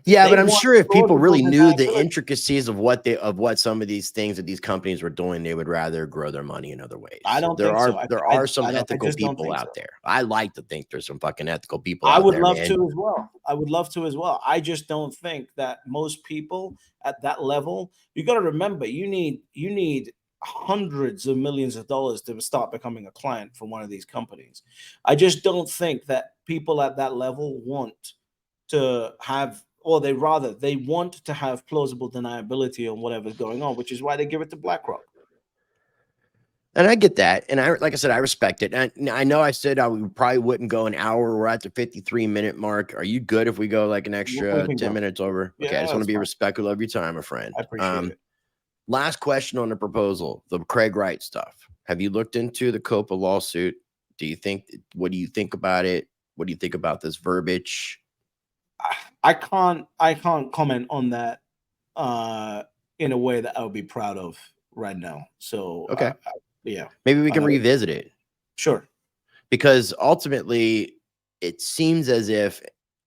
Yeah, they but I'm want sure if people plausible really knew the deniability. intricacies of what some of these things that these companies were doing, they would rather grow their money in other I ways. don't There think so. are there are some I ethical just don't people think out so. there. I like to think there's some fucking ethical people I out would there, love man. to as well. I would love to as well. I just don't think that most people at that level. You got to remember, you need hundreds of millions of dollars to start becoming a client for one of these companies. I just don't think that people at that level want to have, or they want to have plausible deniability on whatever's going on, which is why they give it to BlackRock. And I get that. And like I said, I respect it. And I know I said we probably wouldn't go an hour. We're at the 53-minute mark. Are you good if we go like an We extra can 10 go. minutes over? Okay. I Yeah, just want to that's be fine. respectful of your time, my friend. I appreciate it. Last question on the proposal, the Craig Wright stuff. Have you looked into the COPA lawsuit? What do you think about it? What do you think about this verbiage? I can't comment on that uh in a way that I would be proud of right now. So Okay. yeah, Maybe we can uh, revisit it, sure. because ultimately it seems as if,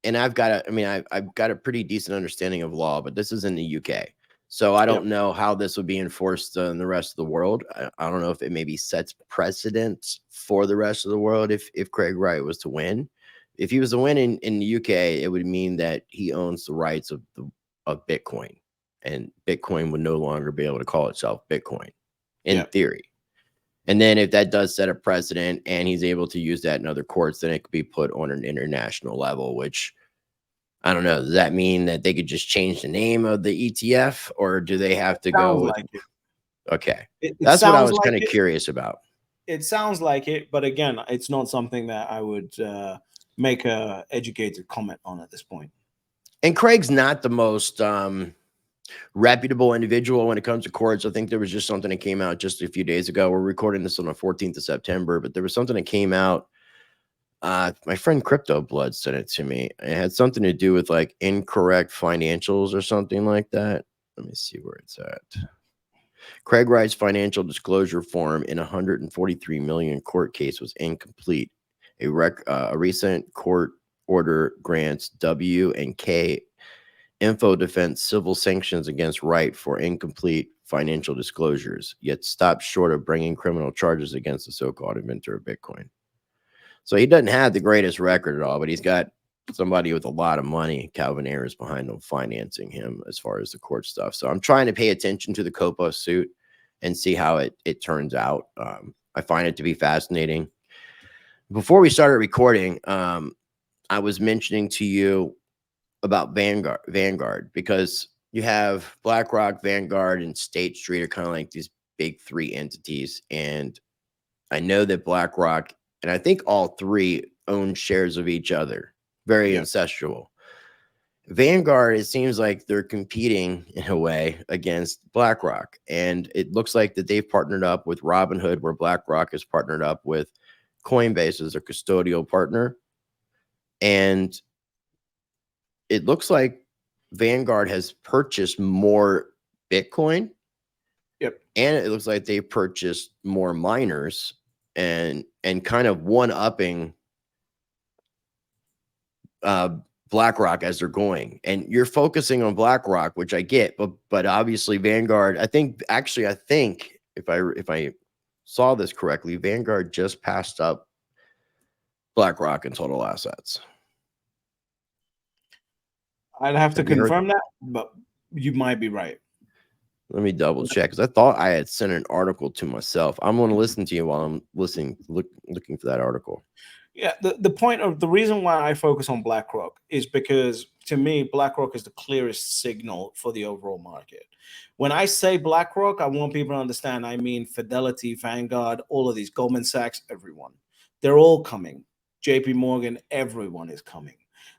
and I've got I've got a pretty decent understanding of law, but this is in the UK. So I don't know how this would be enforced in the rest of the world. I don't know if it maybe sets precedent for the rest of the world if Craig Wright was to win. If he was to win in the UK, it would mean that he owns the rights of Bitcoin, and Bitcoin would no longer be able to call itself Bitcoin in theory. And then if that does set a precedent and he's able to use that in other courts, then it could be put on an international level, which I don't know. Does that mean that they could just change the name of the ETF, or do they have to go with? Like it. Okay. It That's what I sounds was like kind of curious about. It sounds like it, but again, it's not something that I would make a educated comment on at this point. And Craig's not the most reputable individual when it comes to courts. I think there was just something that came out just a few days ago. We're recording this on the 14th of September, but there was something that came out. My friend Crypto Blood sent it to me. It had something to do with like incorrect financials or something like that. Let me see where it's at. Craig Wright's financial disclosure form in a 143 million court case was incomplete. A recent court order grants W and K Info Defense civil sanctions against Wright for incomplete financial disclosures, yet stopped short of bringing criminal charges against the so-called inventor of Bitcoin. So he doesn't have the greatest record at all, but he's got somebody with a lot of money, Calvin Ayers, behind him financing him as far as the court stuff. So I'm trying to pay attention to the Copo suit and see how it turns out. I find it to be fascinating. Before we started recording, I was mentioning to you about Vanguard, because you have BlackRock, Vanguard, and State Street are kind of like these big three entities. And I know that BlackRock, and I think all three, own shares of each other, very incestual. Vanguard, it seems like they're competing in a way against BlackRock. And it looks like that they've partnered up with Robinhood, where BlackRock has partnered up with Coinbase as a custodial partner. And it looks like Vanguard has purchased more Bitcoin. Yep. And it looks like they purchased more miners and kind of one-upping BlackRock as they're going. And you're focusing on BlackRock, which I get, but obviously Vanguard, I think if I saw this correctly, Vanguard just passed up BlackRock in total assets. I'd have to confirm that, but you might be right. Let me double check, because I thought I had sent an article to myself. I'm going to listen to you while I'm looking for that article. Yeah, the reason why I focus on BlackRock is because, to me, BlackRock is the clearest signal for the overall market. When I say BlackRock, I want people to understand I mean Fidelity, Vanguard, all of these, Goldman Sachs, everyone. They're all coming. JP Morgan, everyone is coming.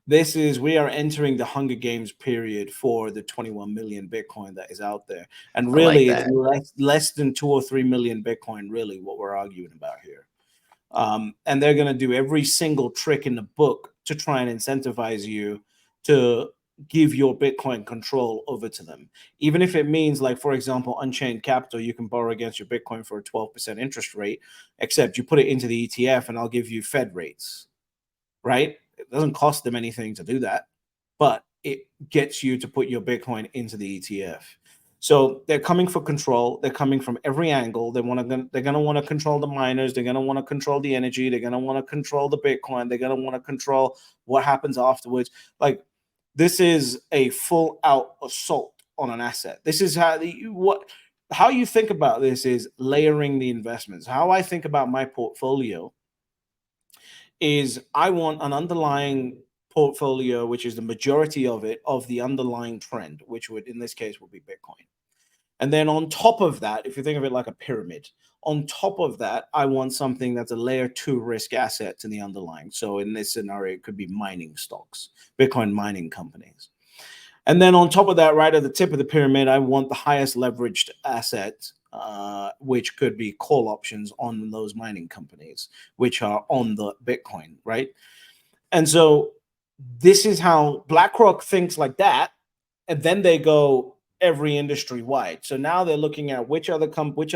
We are entering the Hunger Games period for the 21 million Bitcoin that is out there. And really, it's less than 2 or 3 million Bitcoin, really, what we're arguing about here. And they're going to do every single trick in the book to try and incentivize you to give your Bitcoin control over to them. Even if it means, like, for example, Unchained Capital, you can borrow against your Bitcoin for a 12% interest rate, except you put it into the ETF and I'll give you Fed rates, right? It doesn't cost them anything to do that, but it gets you to put your Bitcoin into the ETF. So they're coming for control. They're coming from every angle. They're going to want to control the miners. They're going to want to control the energy. They're going to want to control the Bitcoin. They're going to want to control what happens afterwards. Like, this is a full out assault on an asset. This is how you think about this is layering the investments. How I think about my portfolio is I want an underlying portfolio, which is the majority of it, of the underlying trend, which would, in this case, would be Bitcoin. And then on top of that, if you think of it like a pyramid, on top of that, I want something that's a layer 2 risk asset to the underlying. So in this scenario, it could be mining stocks, Bitcoin mining companies. And then on top of that, right at the tip of the pyramid, I want the highest leveraged asset, which could be call options on those mining companies, which are on the Bitcoin, right? And so this is how BlackRock thinks like that. And then they go, every industry wide. So now they're looking at which other companies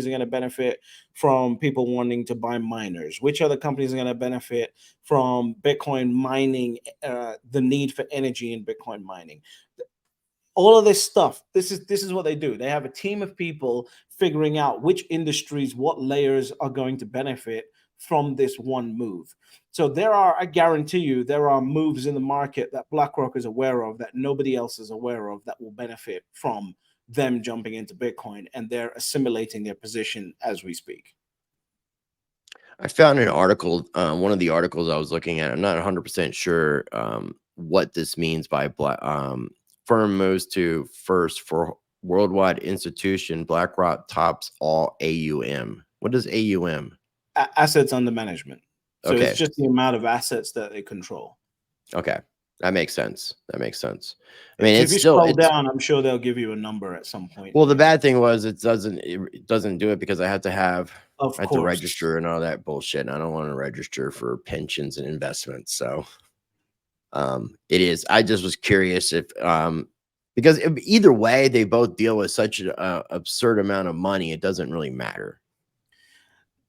are going to benefit from people wanting to buy miners, which other companies are going to benefit from Bitcoin mining, the need for energy in Bitcoin mining. All of this stuff, this is what they do. They have a team of people figuring out which industries, what layers are going to benefit from this one move. So I guarantee you, there are moves in the market that BlackRock is aware of that nobody else is aware of that will benefit from them jumping into Bitcoin, and they're assimilating their position as we speak. I found an article, one of the articles I was looking at. I'm not 100% sure what this means by firm moves to first for worldwide institution. BlackRock tops all AUM. What is AUM? Assets under management. So Okay. it's just the amount of assets that they control. Okay. That makes sense. That makes sense. I Yeah, mean, so if it's you still, scroll down, I'm sure they'll give you a number at some point. well, the bad thing was it doesn't do it because I had to Of I had to course. register and all that bullshit. And I don't want to register for pensions and investments. So it is. I just was curious if because either way, they both deal with such an absurd amount of money. It doesn't really matter.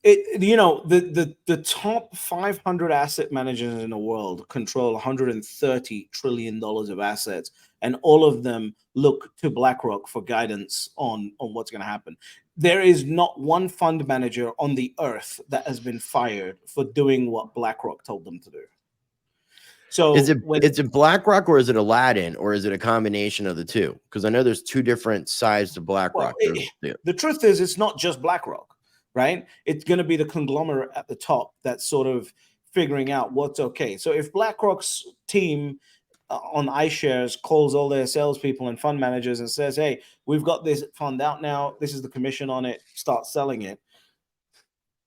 The top 500 asset managers in the world control 130 trillion dollars of assets, and all of them look to BlackRock for guidance on what's going to happen. There is not one fund manager on the earth that has been fired for doing what BlackRock told them to do. So is it BlackRock or is it Aladdin or is it a combination of the two? Because I know there's two different sides to BlackRock. The truth is, it's not just BlackRock, right? It's going to be the conglomerate at the top that's sort of figuring out what's okay. So if BlackRock's team on iShares calls all their salespeople and fund managers and says, "Hey, we've got this fund out now. This is the commission on it. Start selling it."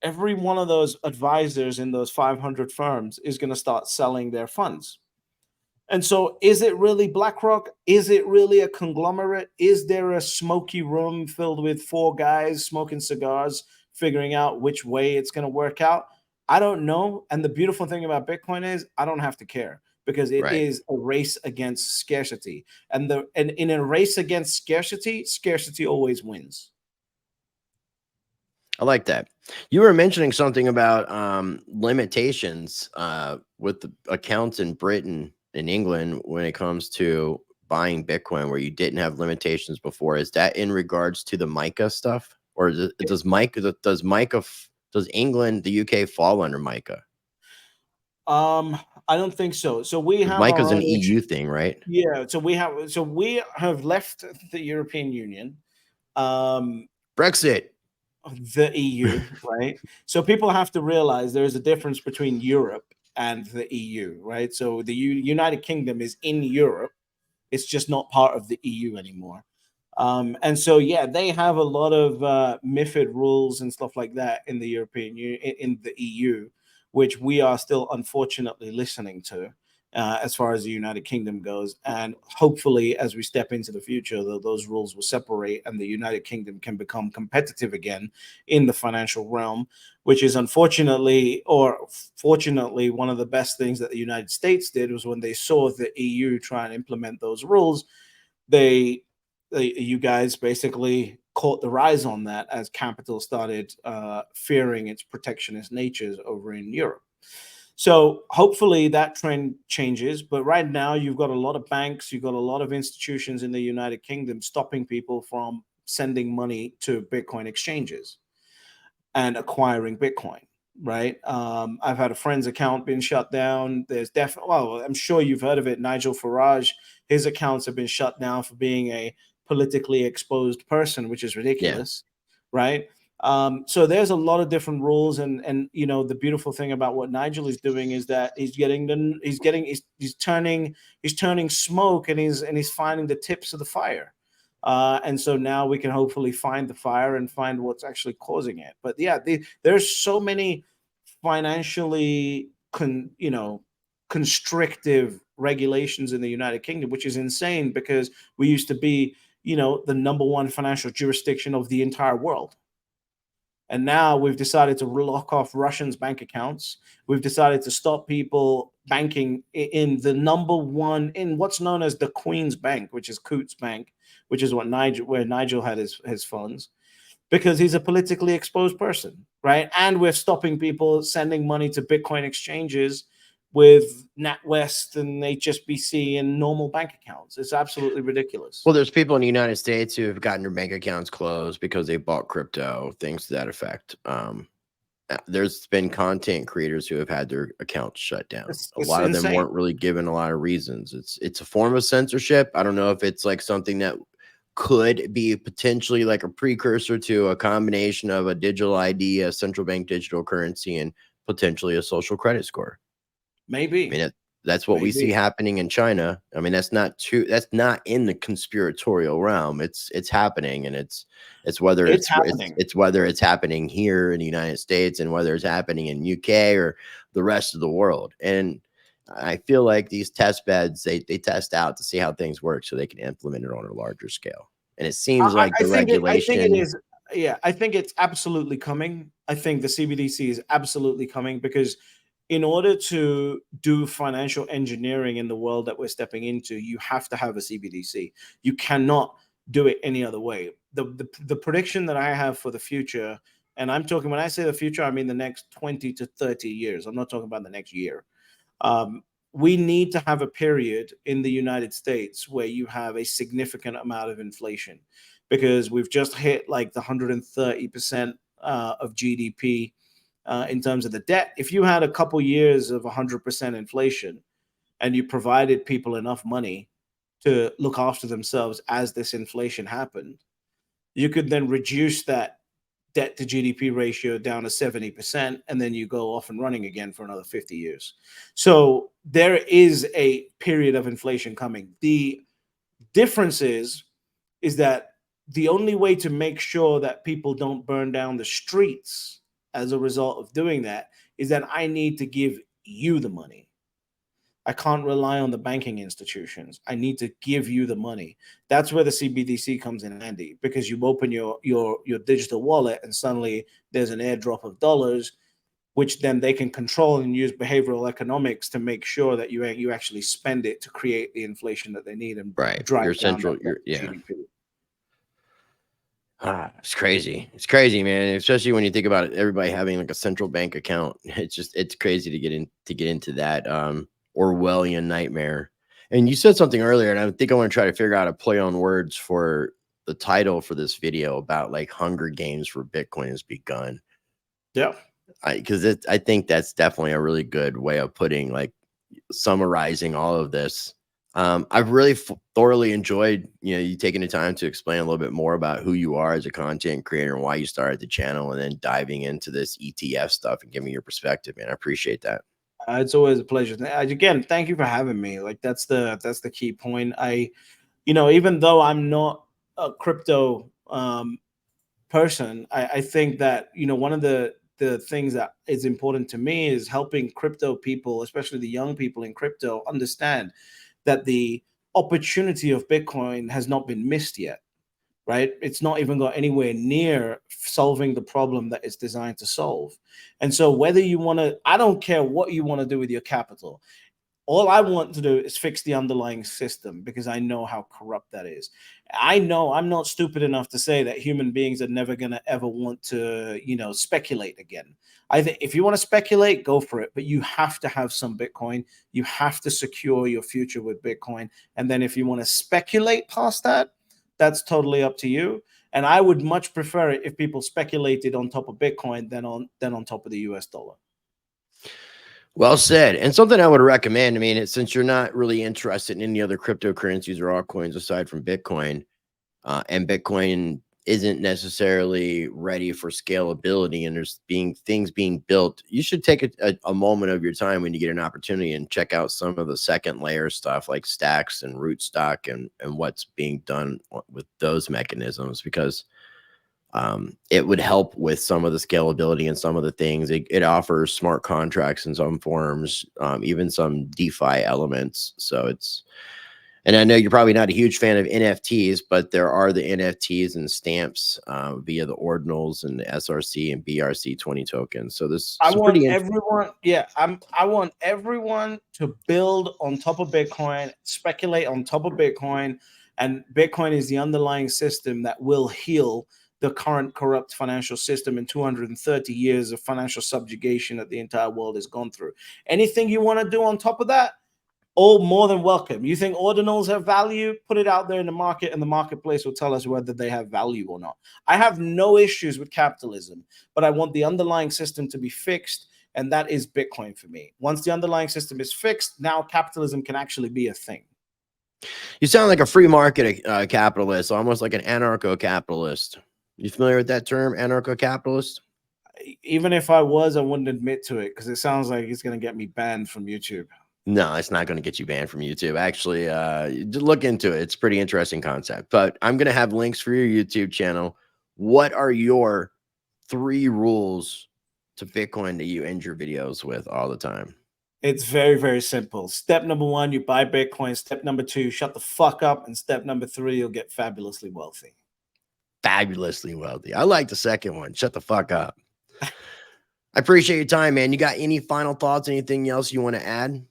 Every one of those advisors in those 500 firms is going to start selling their funds. And so, is it really BlackRock? Is it really a conglomerate? Is there a smoky room filled with four guys smoking cigars, figuring out which way it's going to work out? I don't know. And the beautiful thing about Bitcoin is I don't have to care because it is a race against scarcity. And in a race against scarcity, scarcity always wins. I like that. You were mentioning something about limitations with the accounts in Britain and England when it comes to buying Bitcoin, where you didn't have limitations before. Is that in regards to the MiCA stuff, or does England, the UK fall under MiCA? I don't think so. So we have MiCA's our an own EU thing, right? Yeah. So we have left the European Union. Brexit. The EU, right? So people have to realize there is a difference between Europe and the EU, right? So the United Kingdom is in Europe. It's just not part of the EU anymore. And so, yeah, they have a lot of MiFID rules and stuff like that in the European Union, in the EU, which we are still unfortunately listening to as far as the United Kingdom goes. And hopefully, as we step into the future, those rules will separate and the United Kingdom can become competitive again in the financial realm, which is unfortunately or fortunately one of the best things that the United States did was when they saw the EU try and implement those rules, you guys basically caught the rise on that as capital started fearing its protectionist natures over in Europe. So hopefully that trend changes. But right now, you've got a lot of banks, you've got a lot of institutions in the United Kingdom stopping people from sending money to Bitcoin exchanges and acquiring Bitcoin. Right. I've had a friend's account being shut down. There's definitely, well, I'm sure you've heard of it. Nigel Farage, his accounts have been shut down for being a politically exposed person, which is ridiculous. Yeah. Right. So there's a lot of different rules, and the beautiful thing about what Nigel is doing is that he's turning smoke, and he's finding the tips of the fire. And so now we can hopefully find the fire and find what's actually causing it. But yeah, there's so many financially constrictive regulations in the United Kingdom, which is insane because we used to be, the number one financial jurisdiction of the entire world. And now we've decided to lock off Russians' bank accounts. We've decided to stop people banking in the number one, in what's known as the Queen's Bank, which is Coots Bank, which is what where Nigel had his funds, because he's a politically exposed person, right? And we're stopping people sending money to Bitcoin exchanges with NatWest and HSBC and normal bank accounts. It's absolutely ridiculous. Well, there's people in the United States who have gotten their bank accounts closed because they bought crypto, things to that effect. There's been content creators who have had their accounts shut down. A lot of them weren't really given a lot of reasons. It's a form of censorship. I don't know if it's like something that could be potentially like a precursor to a combination of a digital ID, a central bank digital currency, and potentially a social credit score. Maybe. I mean, that's what we see happening in China. I mean, that's not in the conspiratorial realm. It's happening, and it's whether it's whether it's happening here in the United States and whether it's happening in UK or the rest of the world. And I feel like these test beds, they test out to see how things work so they can implement it on a larger scale. And it seems like the regulation. I think it is. Yeah, I think it's absolutely coming. I think the CBDC is absolutely coming, because in order to do financial engineering in the world that we're stepping into, you have to have a CBDC. You cannot do it any other way. The prediction that I have for the future, and I'm talking, when I say the future, I mean the next 20 to 30 years. I'm not talking about the next year. We need to have a period in the United States where you have a significant amount of inflation, because we've just hit like the 130% of GDP in terms of the debt. If you had a couple years of 100% inflation and you provided people enough money to look after themselves as this inflation happened, you could then reduce that debt to GDP ratio down to 70%, and then you go off and running again for another 50 years. So there is a period of inflation coming. The difference is that the only way to make sure that people don't burn down the streets as a result of doing that is that I need to give you the money. I can't rely on the banking institutions. I need to give you the money. That's where the CBDC comes in handy, because you open your digital wallet and suddenly there's an airdrop of dollars, which then they can control and use behavioral economics to make sure that you actually spend it to create the inflation that they need and drive your down central GDP. It's crazy. It's crazy, man. Especially when you think about it, everybody having like a central bank account. It's crazy to get into that Orwellian nightmare. And you said something earlier, and I think I want to try to figure out a play on words for the title for this video about like Hunger Games for Bitcoin has begun. Yeah. Because I think that's definitely a really good way of putting, like, summarizing all of this. I've really thoroughly enjoyed, you taking the time to explain a little bit more about who you are as a content creator and why you started the channel, and then diving into this ETF stuff and giving your perspective, man. I appreciate that. It's always a pleasure. Again, thank you for having me. Like, that's the key point. Even though I'm not a crypto person, I think that, one of the things that is important to me is helping crypto people, especially the young people in crypto, understand that the opportunity of Bitcoin has not been missed yet, right? It's not even got anywhere near solving the problem that it's designed to solve. And so whether you want to, I don't care what you want to do with your capital. All I want to do is fix the underlying system, because I know how corrupt that is. I know I'm not stupid enough to say that human beings are never going to ever want to, speculate again. I think if you want to speculate, go for it. But you have to have some Bitcoin. You have to secure your future with Bitcoin. And then if you want to speculate past that, that's totally up to you. And I would much prefer it if people speculated on top of Bitcoin than on top of the US dollar. Well said. And something I would recommend, I mean, since you're not really interested in any other cryptocurrencies or altcoins aside from Bitcoin, and Bitcoin isn't necessarily ready for scalability, and there's things being built, you should take a moment of your time when you get an opportunity and check out some of the second layer stuff like stacks and rootstock and what's being done with those mechanisms, because it would help with some of the scalability and some of the things. It offers smart contracts in some forms, even some DeFi elements. So And I know you're probably not a huge fan of NFTs, but there are the NFTs and stamps via the ordinals and the SRC and BRC20 tokens. So there's I some want pretty everyone, I want everyone to build on top of Bitcoin, speculate on top of Bitcoin, and Bitcoin is the underlying system that will heal the current corrupt financial system in 230 years of financial subjugation that the entire world has gone through. Anything you want to do on top of that, all more than welcome. You think ordinals have value? Put it out there in the market, and the marketplace will tell us whether they have value or not. I have no issues with capitalism, but I want the underlying system to be fixed, and that is Bitcoin for me. Once the underlying system is fixed, now capitalism can actually be a thing. You sound like a free market capitalist, almost like an anarcho-capitalist. You familiar with that term, anarcho-capitalist? Even if I was, I wouldn't admit to it because it sounds like it's going to get me banned from YouTube. No, it's not going to get you banned from YouTube. Actually, look into it. It's a pretty interesting concept. But I'm going to have links for your YouTube channel. What are your 3 rules to Bitcoin that you end your videos with all the time? It's very, very simple. Step number 1, you buy Bitcoin. Step number 2, shut the fuck up. And step number 3, you'll get fabulously wealthy. Fabulously wealthy. I like the second one. Shut the fuck up. I appreciate your time, man. You got any final thoughts? Anything else you want to add?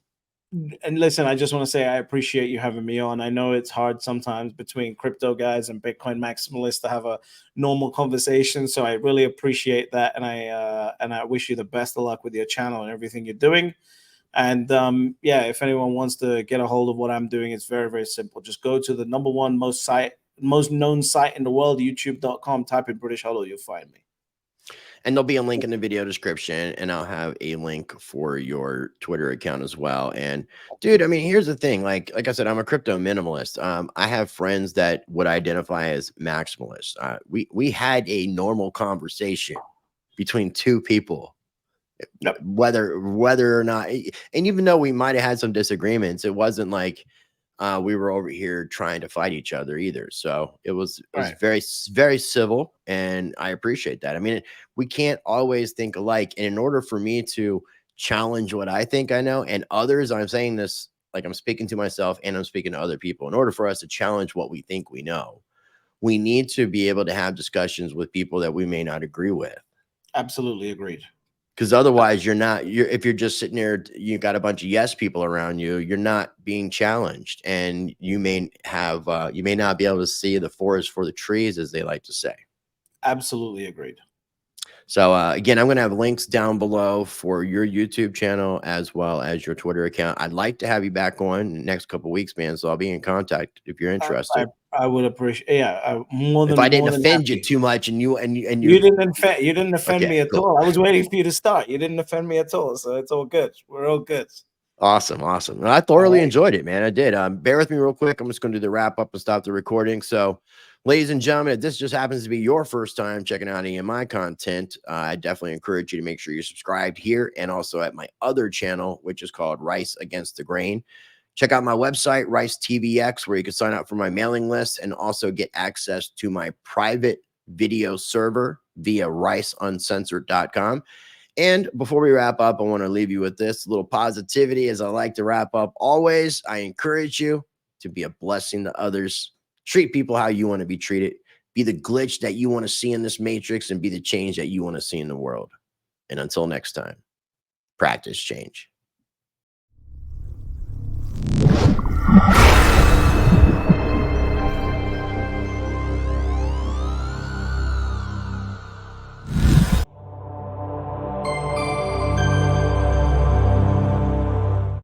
And listen, I just want to say I appreciate you having me on. I know it's hard sometimes between crypto guys and Bitcoin maximalists to have a normal conversation. So I really appreciate that. And I wish you the best of luck with your channel and everything you're doing. And yeah, if anyone wants to get a hold of what I'm doing, it's very, very simple. Just go to the #1 most known site in the world, youtube.com, type in British HODL, you'll find me. And there'll be a link in the video description, and I'll have a link for your Twitter account as well. And dude, I mean, here's the thing. Like I said, I'm a crypto minimalist. I have friends that would identify as maximalists. We had a normal conversation between 2 people, Yep. whether or not, and even though we might have had some disagreements, it wasn't like we were over here trying to fight each other either. So it was Right. very, very civil, and I appreciate that. I mean, we can't always think alike. And in order for me to challenge what I think I know and others, I'm saying this like I'm speaking to myself and I'm speaking to other people. In order for us to challenge what we think we know, we need to be able to have discussions with people that we may not agree with. Absolutely agreed. Because otherwise, if you're just sitting there, you got a bunch of yes people around you, you're not being challenged, and you may not be able to see the forest for the trees, as they like to say. Absolutely agreed. So again, I'm going to have links down below for your YouTube channel as well as your Twitter account. I'd like to have you back on in the next couple of weeks, man. So I'll be in contact if you're interested. I would appreciate, yeah, more If than I didn't offend happy. you too much, and you didn't offend okay, me at cool. all. I was waiting for you to start. You didn't offend me at all, so it's all good. We're all good. Awesome. Well, I thoroughly enjoyed it, man. I did. Bear with me real quick. I'm just going to do the wrap up and stop the recording. So, ladies and gentlemen, if this just happens to be your first time checking out any of my content, I definitely encourage you to make sure you're subscribed here and also at my other channel, which is called Rice Against the Grain. Check out my website, Rice TVX, where you can sign up for my mailing list and also get access to my private video server via riceuncensored.com. And before we wrap up, I want to leave you with this little positivity as I like to wrap up. Always, I encourage you to be a blessing to others. Treat people how you want to be treated. Be the glitch that you want to see in this matrix and be the change that you want to see in the world. And until next time, practice change.